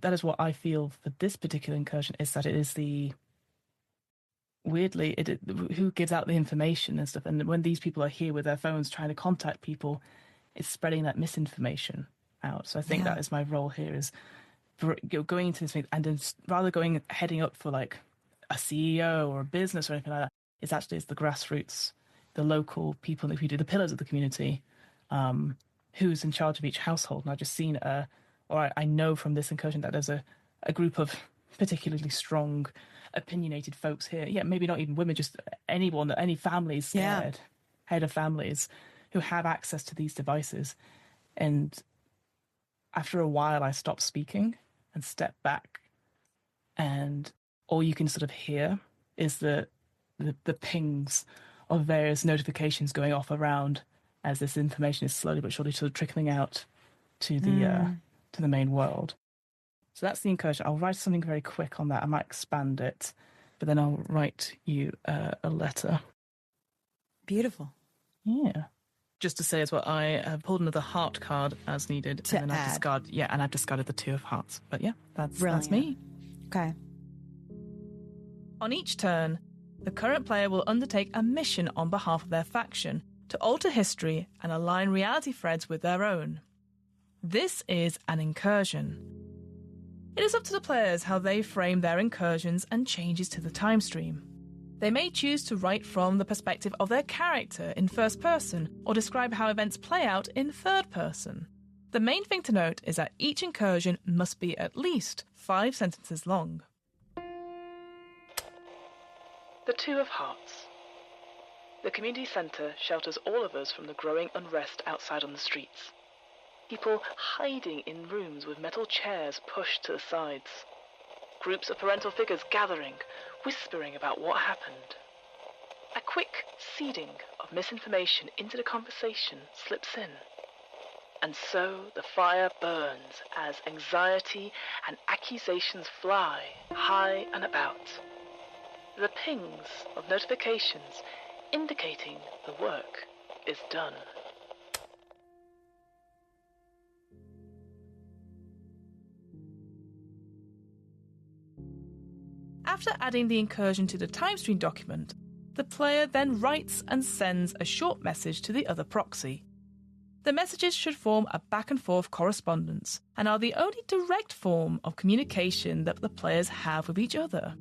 that is what I feel for this particular incursion, is that it is weirdly, who gives out the information and stuff. And when these people are here with their phones trying to contact people, it's spreading that misinformation out. So I think that is my role here, is going into this thing, and then rather heading up for like a CEO or a business or anything like that, it's the grassroots, the local people in the community, the pillars of the community, who's in charge of each household. And I've just seen I know from this incursion that there's a group of particularly strong, opinionated folks here. Yeah, maybe not even women, just anyone, any families scared, head of families who have access to these devices. And after a while, I stopped speaking and stepped back, and all you can sort of hear is the pings of various notifications going off around as this information is slowly but surely sort of trickling out to the main world. So that's the incursion. I'll write something very quick on that. I might expand it, but then I'll write you a letter. Beautiful. Yeah. Just to say as well, I have pulled another heart card as needed. And I've discarded the 2 of hearts. But yeah, that's me. Okay. On each turn, the current player will undertake a mission on behalf of their faction to alter history and align reality threads with their own. This is an incursion. It is up to the players how they frame their incursions and changes to the time stream. They may choose to write from the perspective of their character in first person, or describe how events play out in third person. The main thing to note is that each incursion must be at least 5 sentences long. The 2 of Hearts. The community centre shelters all of us from the growing unrest outside on the streets. People hiding in rooms with metal chairs pushed to the sides. Groups of parental figures gathering, whispering about what happened. A quick seeding of misinformation into the conversation slips in. And so the fire burns as anxiety and accusations fly high and about. The pings of notifications indicating the work is done. After adding the incursion to the timestream document, the player then writes and sends a short message to the other proxy. The messages should form a back and forth correspondence and are the only direct form of communication that the players have with each other.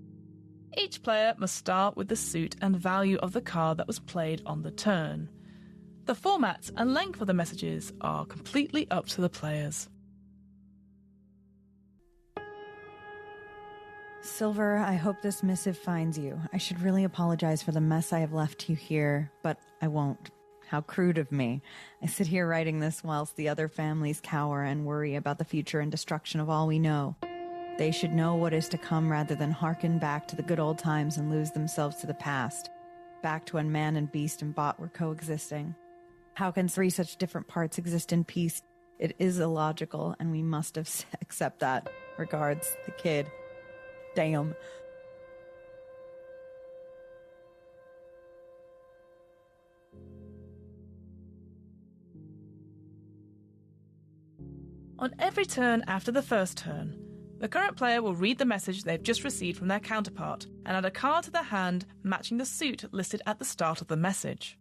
Each player must start with the suit and value of the card that was played on the turn. The format and length of the messages are completely up to the players. Silver, I hope this missive finds you. I should really apologize for the mess I have left you here, but I won't. How crude of me. I sit here writing this whilst the other families cower and worry about the future and destruction of all we know. They should know what is to come rather than hearken back to the good old times and lose themselves to the past. Back to when man and beast and bot were coexisting. How can three such different parts exist in peace? It is illogical, and we must accept that. Regards, the kid. Damn. On every turn after the first turn, the current player will read the message they've just received from their counterpart and add a card to their hand matching the suit listed at the start of the message.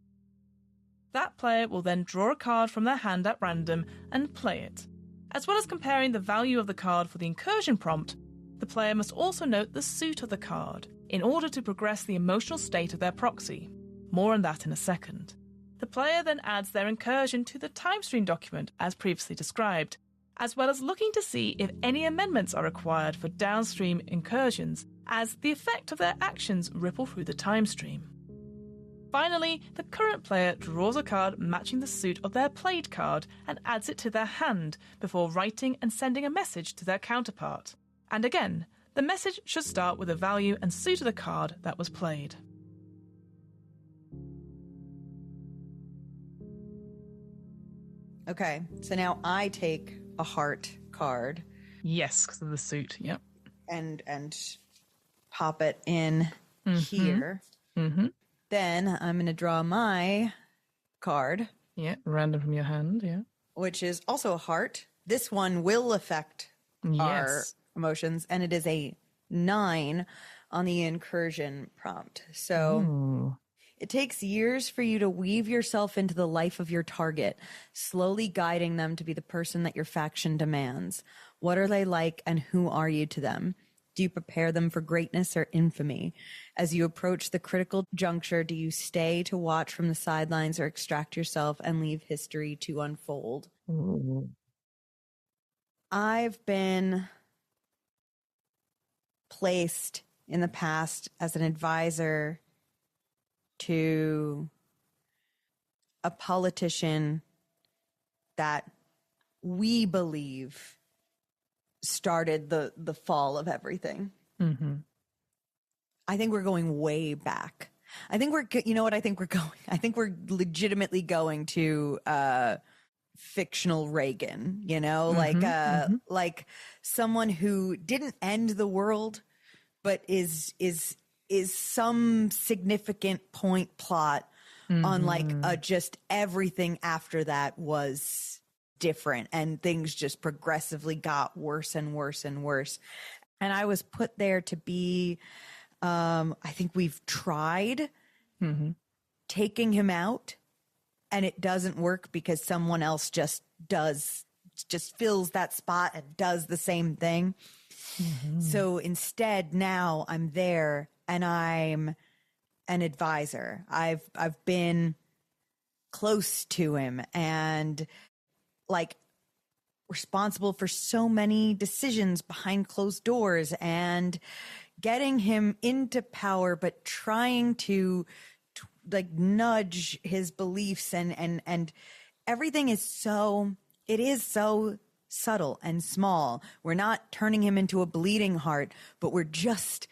That player will then draw a card from their hand at random and play it. As well as comparing the value of the card for the incursion prompt, the player must also note the suit of the card in order to progress the emotional state of their proxy. More on that in a second. The player then adds their incursion to the timestream document as previously described, as well as looking to see if any amendments are required for downstream incursions as the effect of their actions ripple through the timestream. Finally, the current player draws a card matching the suit of their played card and adds it to their hand before writing and sending a message to their counterpart. And again, the message should start with the value and suit of the card that was played. Okay, so now I take a heart card. Yes, because of the suit, yep. And pop it in here. Mm-hmm. Then I'm going to draw my card. Yeah, random from your hand, yeah. Which is also a heart. This one will affect our emotions, and it is a 9 on the incursion prompt. So it takes years for you to weave yourself into the life of your target, slowly guiding them to be the person that your faction demands. What are they like, and who are you to them? Do you prepare them for greatness or infamy? As you approach the critical juncture, do you stay to watch from the sidelines or extract yourself and leave history to unfold? Ooh. I've been placed in the past as an advisor to a politician that we believe started the fall of everything. Mm-hmm. I think we're going way back. I think you know what I think we're going? I think we're legitimately going to fictional Reagan, you know, like someone who didn't end the world, but is some significant point plot on like just everything after that was different and things just progressively got worse and worse and worse. And I was put there to be, I think we've tried taking him out, and it doesn't work because someone else just fills that spot and does the same thing. So instead now I'm there and I'm an advisor. I've been close to him and like responsible for so many decisions behind closed doors and getting him into power, but trying to like nudge his beliefs and everything is so subtle and small. We're not turning him into a bleeding heart, but we're just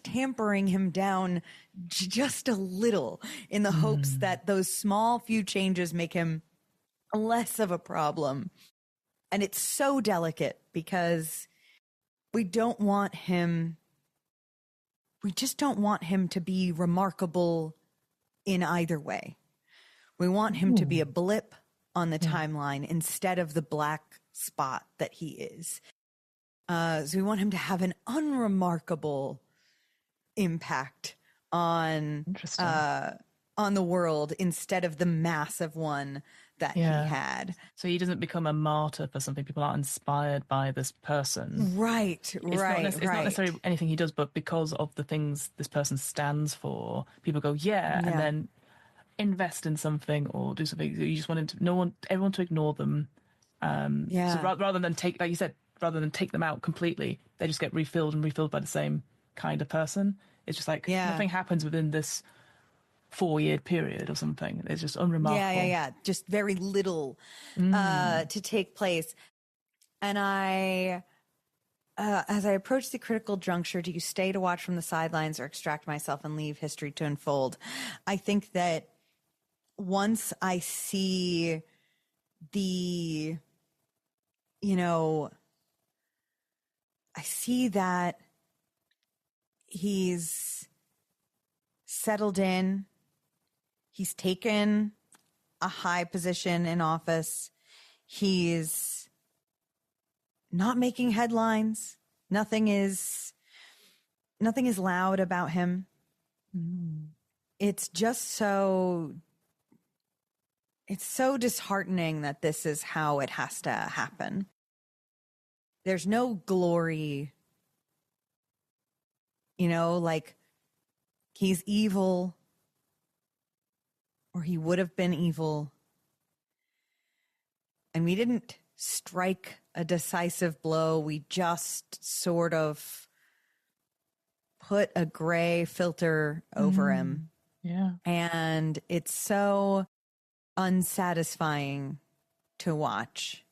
tampering him down just a little in the hopes that those small few changes make him less of a problem. And it's so delicate because we just don't want him to be remarkable in either way. We want him to be a blip on the timeline instead of the black spot that he is. So we want him to have an unremarkable impact on the world instead of the massive one that he had. So he doesn't become a martyr for something. People aren't inspired by this person. Right, It's not necessarily anything he does, but because of the things this person stands for, people go, and then invest in something or do something. You just want everyone to ignore them. So rather than take, like you said, rather than take them out completely, they just get refilled and refilled by the same kind of person. It's just like nothing happens within this 4-year period or something. It's just unremarkable. Yeah. Just very little to take place. And as I approach the critical juncture, do you stay to watch from the sidelines or extract myself and leave history to unfold? I think that once I see I see that he's settled in, he's taken a high position in office, he's not making headlines. Nothing is loud about him. It's just so disheartening that this is how it has to happen. There's no glory, like he's evil or he would have been evil. And we didn't strike a decisive blow. We just sort of put a gray filter over him. Yeah. And it's so unsatisfying to watch.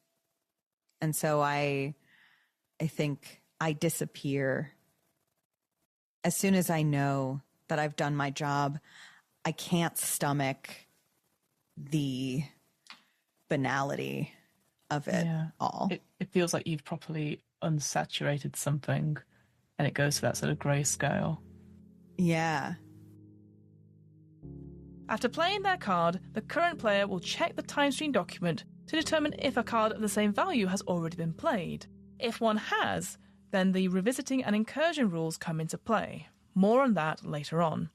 And so I think I disappear. As soon as I know that I've done my job, I can't stomach the banality of it all. It feels like you've properly unsaturated something and it goes to that sort of grayscale. Yeah. After playing their card, the current player will check the time stream document to determine if a card of the same value has already been played. If one has, then the revisiting and incursion rules come into play. More on that later on.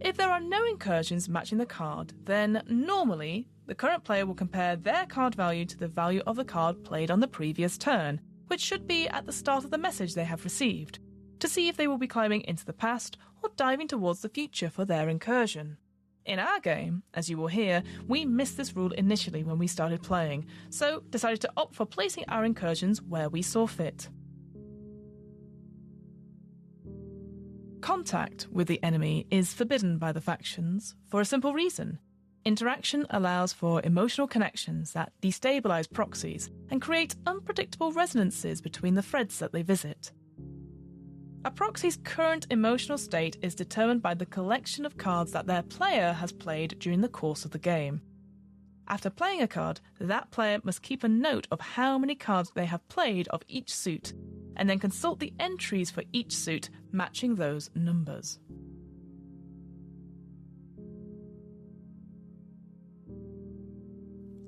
If there are no incursions matching the card, then normally the current player will compare their card value to the value of the card played on the previous turn, which should be at the start of the message they have received, to see if they will be climbing into the past or diving towards the future for their incursion. In our game, as you will hear, we missed this rule initially when we started playing, so decided to opt for placing our incursions where we saw fit. Contact with the enemy is forbidden by the factions for a simple reason. Interaction allows for emotional connections that destabilize proxies and create unpredictable resonances between the threads that they visit. A proxy's current emotional state is determined by the collection of cards that their player has played during the course of the game. After playing a card, that player must keep a note of how many cards they have played of each suit, and then consult the entries for each suit matching those numbers.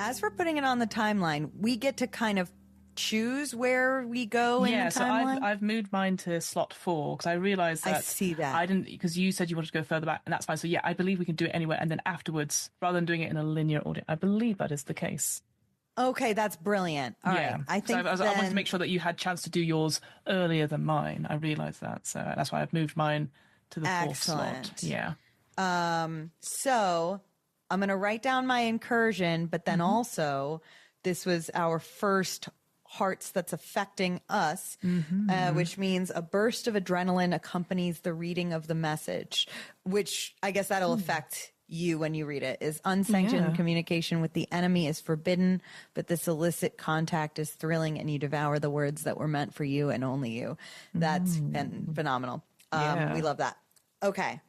As for putting it on the timeline, we get to kind of choose where we go in the timeline? So I've moved mine to slot 4 because I realised that I see that. I didn't, because you said you wanted to go further back, and that's fine. So yeah, I believe we can do it anywhere, and then afterwards, rather than doing it in a linear order, I believe that is the case. Okay, that's brilliant. All right. I think I wanted to make sure that you had a chance to do yours earlier than mine. I realised that, so that's why I've moved mine to the 4th slot. Yeah. So I'm going to write down my incursion, but then also this was our first hearts that's affecting us, which means a burst of adrenaline accompanies the reading of the message, which I guess that'll affect you when you read it. Is unsanctioned communication with the enemy is forbidden, but this illicit contact is thrilling and you devour the words that were meant for you and only you. That's phenomenal. We love that. Okay.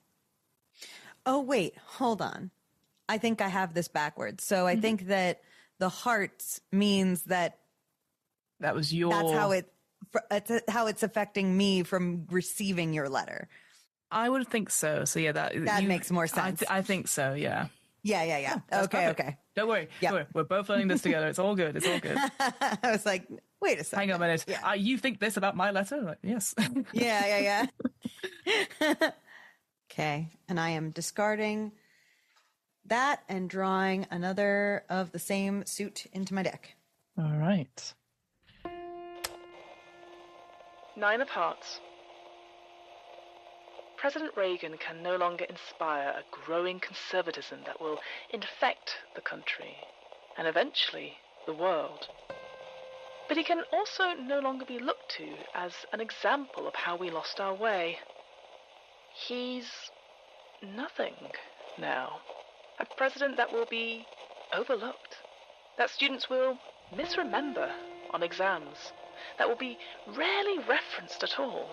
Oh, wait, hold on. I think I have this backwards. So I think that the hearts means that that was your... That's how it's affecting me from receiving your letter. I would think so. So yeah, that makes more sense. I think so. Yeah. Yeah. Okay. Don't worry. Don't worry. We're both learning this together. It's all good. I was like, wait a second. Hang on a minute. Yeah. You think this about my letter? Like, yes. Yeah. Okay. And I am discarding that and drawing another of the same suit into my deck. All right. 9 of Hearts. President Reagan can no longer inspire a growing conservatism that will infect the country and eventually the world. But he can also no longer be looked to as an example of how we lost our way. He's nothing now. A president that will be overlooked, that students will misremember on exams, that will be rarely referenced at all.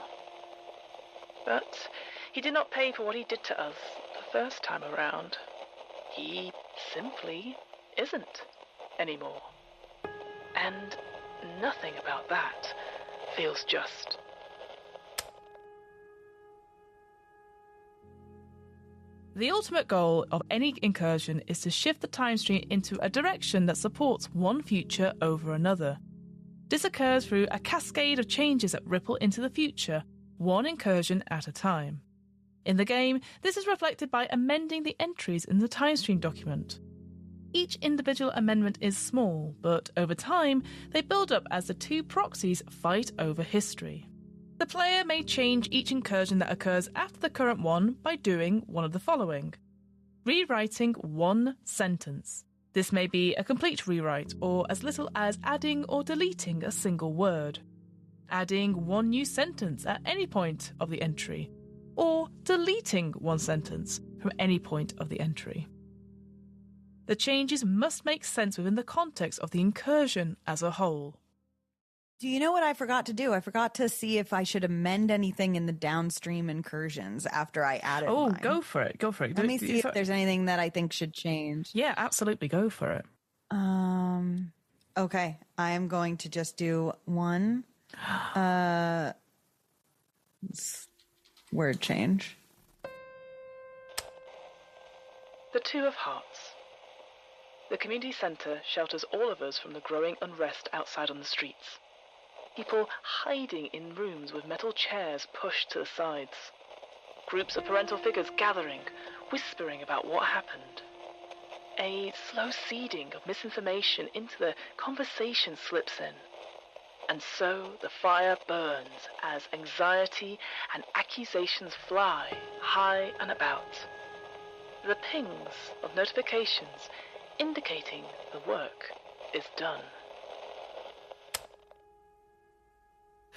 But he did not pay for what he did to us the first time around. He simply isn't anymore. And nothing about that feels just. The ultimate goal of any incursion is to shift the time stream into a direction that supports one future over another. This occurs through a cascade of changes that ripple into the future, one incursion at a time. In the game, this is reflected by amending the entries in the timestream document. Each individual amendment is small, but over time, they build up as the two proxies fight over history. The player may change each incursion that occurs after the current one by doing one of the following. Rewriting one sentence. This may be a complete rewrite, or as little as adding or deleting a single word. Adding one new sentence at any point of the entry, or deleting one sentence from any point of the entry. The changes must make sense within the context of the incursion as a whole. Do you know what I forgot to do? I forgot to see if I should amend anything in the downstream incursions after I added mine. Go for it. Let me see if there's anything that I think should change. Yeah, absolutely. Go for it. Okay. I am going to just do one word change. The Two of Hearts. The community centre shelters all of us from the growing unrest outside on the streets. People hiding in rooms with metal chairs pushed to the sides. Groups of parental figures gathering, whispering about what happened. A slow seeding of misinformation into the conversation slips in. And so the fire burns as anxiety and accusations fly high and about. The pings of notifications indicating the work is done.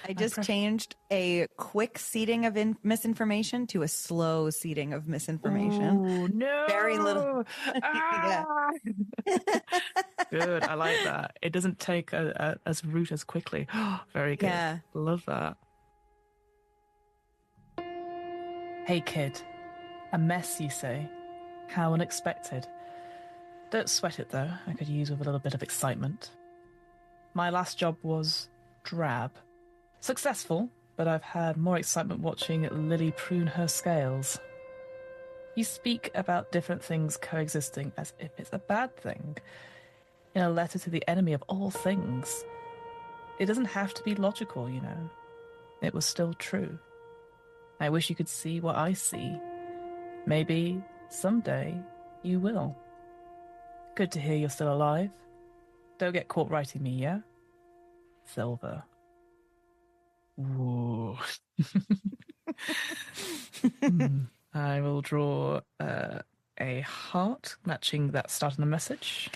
I just changed a quick seeding of misinformation to a slow seeding of misinformation. Oh, no. Very little. Good. I like that. It doesn't take as root as quickly. Very good. Yeah. Love that. Hey, kid. A mess, you say? How unexpected. Don't sweat it, though. I could use with a little bit of excitement. My last job was drab. Successful, but I've had more excitement watching Lily prune her scales. You speak about different things coexisting as if it's a bad thing. In a letter to the enemy of all things. It doesn't have to be logical, you know. It was still true. I wish you could see what I see. Maybe someday you will. Good to hear you're still alive. Don't get caught writing me, yeah? Silver. Ooh. I will draw a heart matching that start of the message.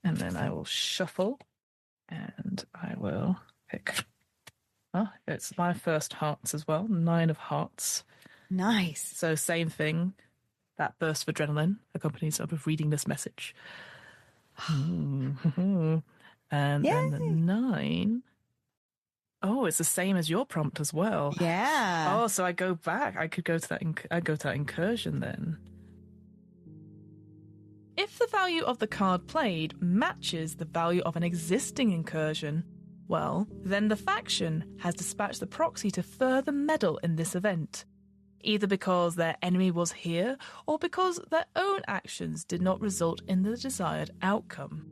And then I will shuffle and I will pick. Oh, it's my first hearts as well. 9 of hearts. Nice. So same thing. That burst of adrenaline accompanies of reading this message. And then the 9. Oh, it's the same as your prompt as well. Yeah. Oh, so I go back. I could go to that. I go to that incursion then. If the value of the card played matches the value of an existing incursion, well, then the faction has dispatched the proxy to further meddle in this event, either because their enemy was here or because their own actions did not result in the desired outcome.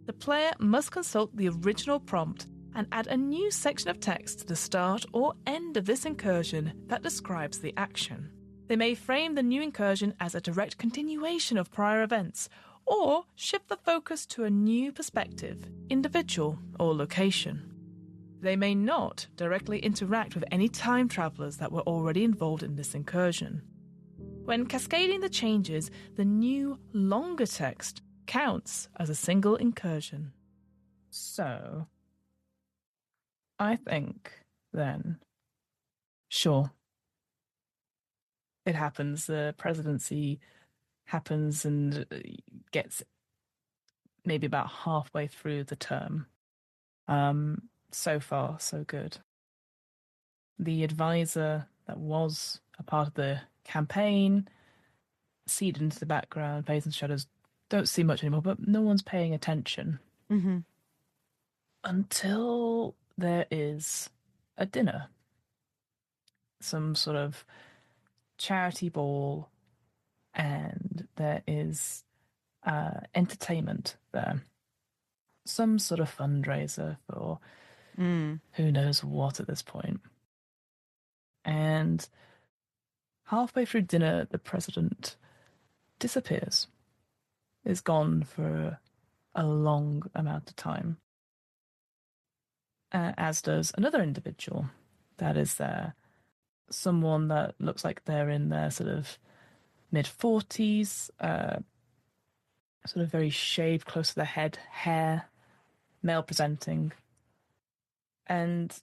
The player must consult the original prompt and add a new section of text to the start or end of this incursion that describes the action. They may frame the new incursion as a direct continuation of prior events, or shift the focus to a new perspective, individual, or location. They may not directly interact with any time travelers that were already involved in this incursion. When cascading the changes, the new, longer text counts as a single incursion. So, I think then, sure, it happens. The presidency happens and gets maybe about halfway through the term. So far, so good. The advisor that was a part of the campaign ceded into the background, fades and shadows, don't see much anymore, but no one's paying attention. Mm-hmm. Until there is a dinner, some sort of charity ball, and there is entertainment there. Some sort of fundraiser for who knows what at this point. And halfway through dinner, the president disappears, is gone for a long amount of time, as does another individual that is there. Someone that looks like they're in their sort of mid-40s, sort of very shaved close to the head, hair, male presenting. And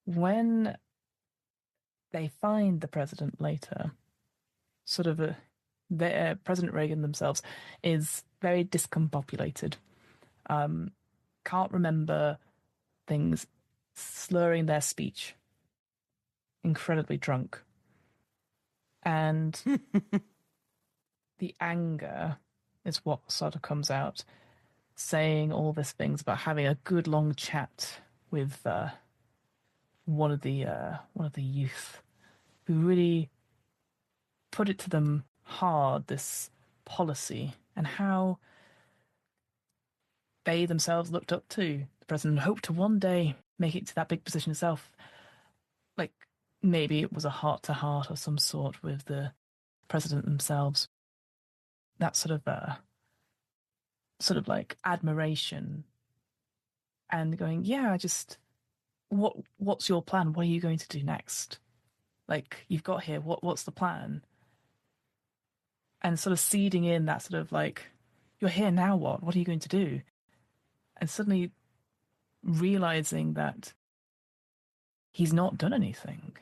when they find the president later, sort of President Reagan themselves is very discombobulated. Can't remember things, slurring their speech, incredibly drunk. And the anger is what sort of comes out, saying all these things about having a good long chat with one of the youth, who really put it to them hard, this policy, and how they themselves looked up to the president and hoped to one day make it to that big position itself. Like, maybe it was a heart-to-heart of some sort with the president themselves. That sort of like admiration, and going, yeah, what's your plan? What are you going to do next? Like, you've got here, what's the plan? And sort of seeding in that sort of like, you're here now, what are you going to do? And suddenly realizing that he's not done anything.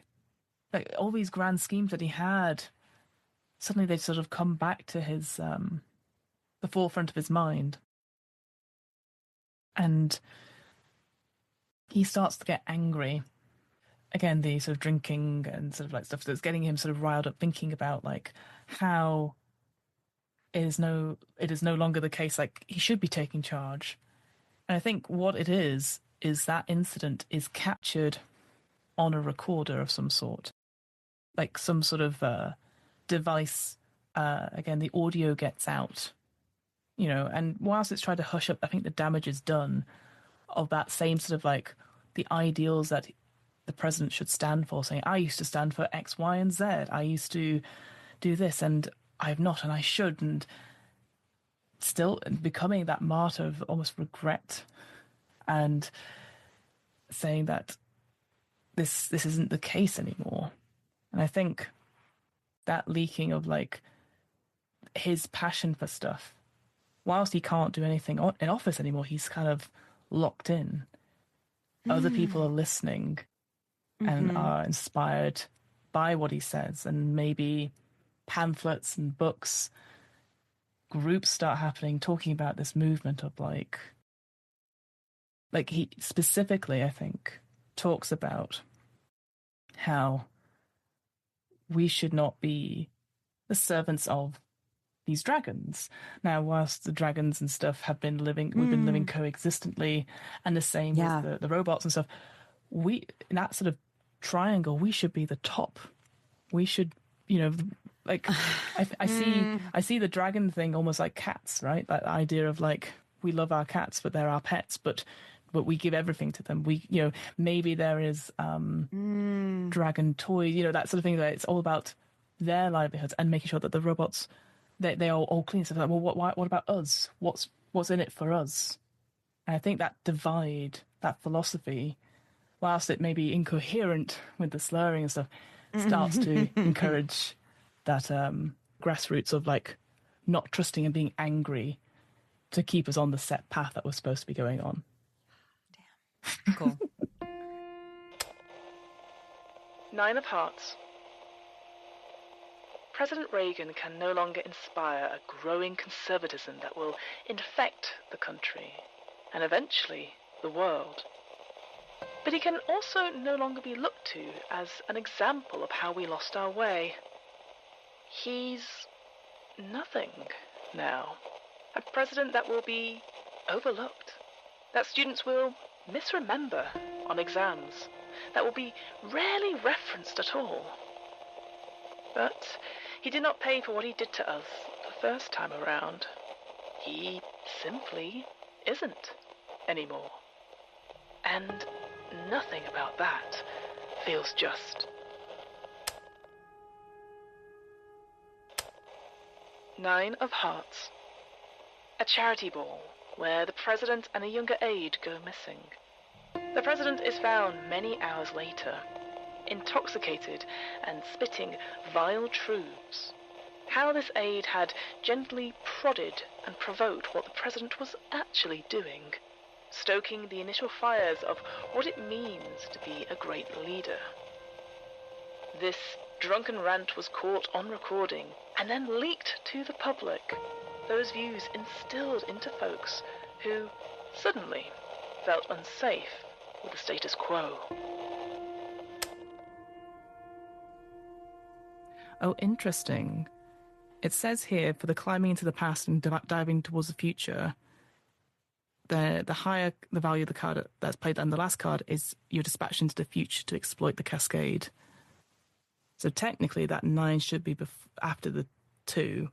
Like, all these grand schemes that he had, suddenly they've sort of come back to his the forefront of his mind. And he starts to get angry. Again, the sort of drinking and sort of like stuff that's getting him sort of riled up, thinking about like how it is no longer the case, like he should be taking charge. And I think what it is that incident is captured on a recorder of some sort, like some sort of device. Again, the audio gets out, and whilst it's tried to hush up, I think the damage is done of that same sort of like the ideals that the president should stand for, saying, I used to stand for X, Y, and Z. I used to do this, and I have not, and I should, and still becoming that martyr of almost regret, and saying that this isn't the case anymore. And I think that leaking of like his passion for stuff, whilst he can't do anything in office anymore, he's kind of locked in. Other people are listening and are inspired by what he says, and maybe pamphlets and books, groups start happening talking about this movement of like he specifically, I think, talks about how we should not be the servants of these dragons. Now, whilst the dragons and stuff have been living, we've been living coexistently, and the same with the robots and stuff, we, in that sort of triangle, we should be the top. We should, like, I see the dragon thing almost like cats, right? That idea of like, we love our cats, but they're our pets, but we give everything to them. We, maybe there is dragon toys, that sort of thing, that it's all about their livelihoods and making sure that the robots, they are all clean. So like, well, what about us? What's in it for us? And I think that divide, that philosophy, whilst it may be incoherent with the slurring and stuff, starts to encourage that grassroots of like not trusting and being angry to keep us on the set path that we're supposed to be going on. Damn. Cool. 9 of Hearts. President Reagan can no longer inspire a growing conservatism that will infect the country and eventually the world. But he can also no longer be looked to as an example of how we lost our way. He's nothing now. A president that will be overlooked, that students will misremember on exams, that will be rarely referenced at all. But he did not pay for what he did to us the first time around. He simply isn't anymore. And nothing about that feels just. 9 of Hearts. A charity ball where the president and a younger aide go missing. The president is found many hours later, intoxicated and spitting vile truths. How this aide had gently prodded and provoked what the president was actually doing, stoking the initial fires of what it means to be a great leader. This drunken rant was caught on recording and then leaked to the public. Those views instilled into folks who suddenly felt unsafe with the status quo. Oh, interesting. It says here, for the climbing into the past and diving towards the future, the higher the value of the card that's played on the last card is you're dispatched into the future to exploit the cascade. So technically that 9 should be after the 2.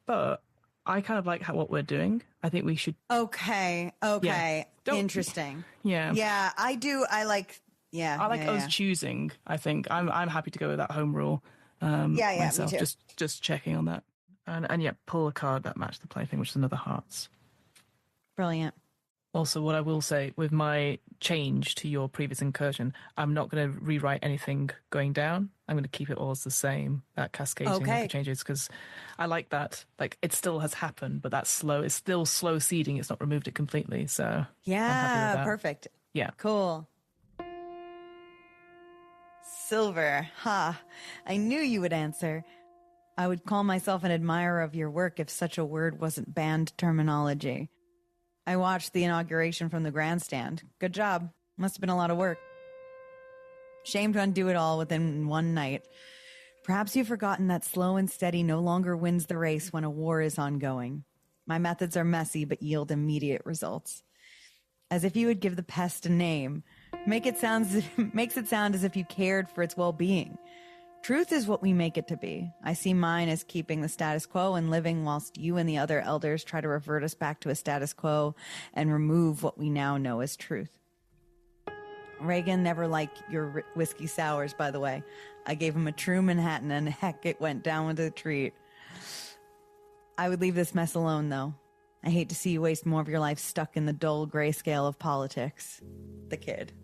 But I kind of like what we're doing. I think we should... Okay. Yeah. Interesting. Yeah. Yeah, I do. I like us choosing, I think. I'm happy to go with that home rule. Myself, me too. Just checking on that. And yeah, pull a card that matched the plaything, which is another Hearts. Brilliant. Also, what I will say, with my change to your previous incursion, I'm not going to rewrite anything going down. I'm going to keep it all as the same, that cascading of the changes, because I like that. Like, it still has happened, but that's slow. It's still slow seeding. It's not removed it completely. So yeah, I'm happy with that. Perfect. Yeah. Cool. Silver. Ha. I knew you would answer. I would call myself an admirer of your work if such a word wasn't banned terminology. I watched the inauguration from the grandstand. Good job. Must have been a lot of work. Shame to undo it all within one night. Perhaps you've forgotten that slow and steady no longer wins the race when a war is ongoing. My methods are messy but yield immediate results. As if you would give the pest a name. Makes it sound as if you cared for its well-being. Truth is what we make it to be. I see mine as keeping the status quo and living whilst you and the other elders try to revert us back to a status quo and remove what we now know as truth. Reagan never liked your whiskey sours, by the way. I gave him a true Manhattan and heck, it went down with a treat. I would leave this mess alone, though. I hate to see you waste more of your life stuck in the dull grayscale of politics. The Kid.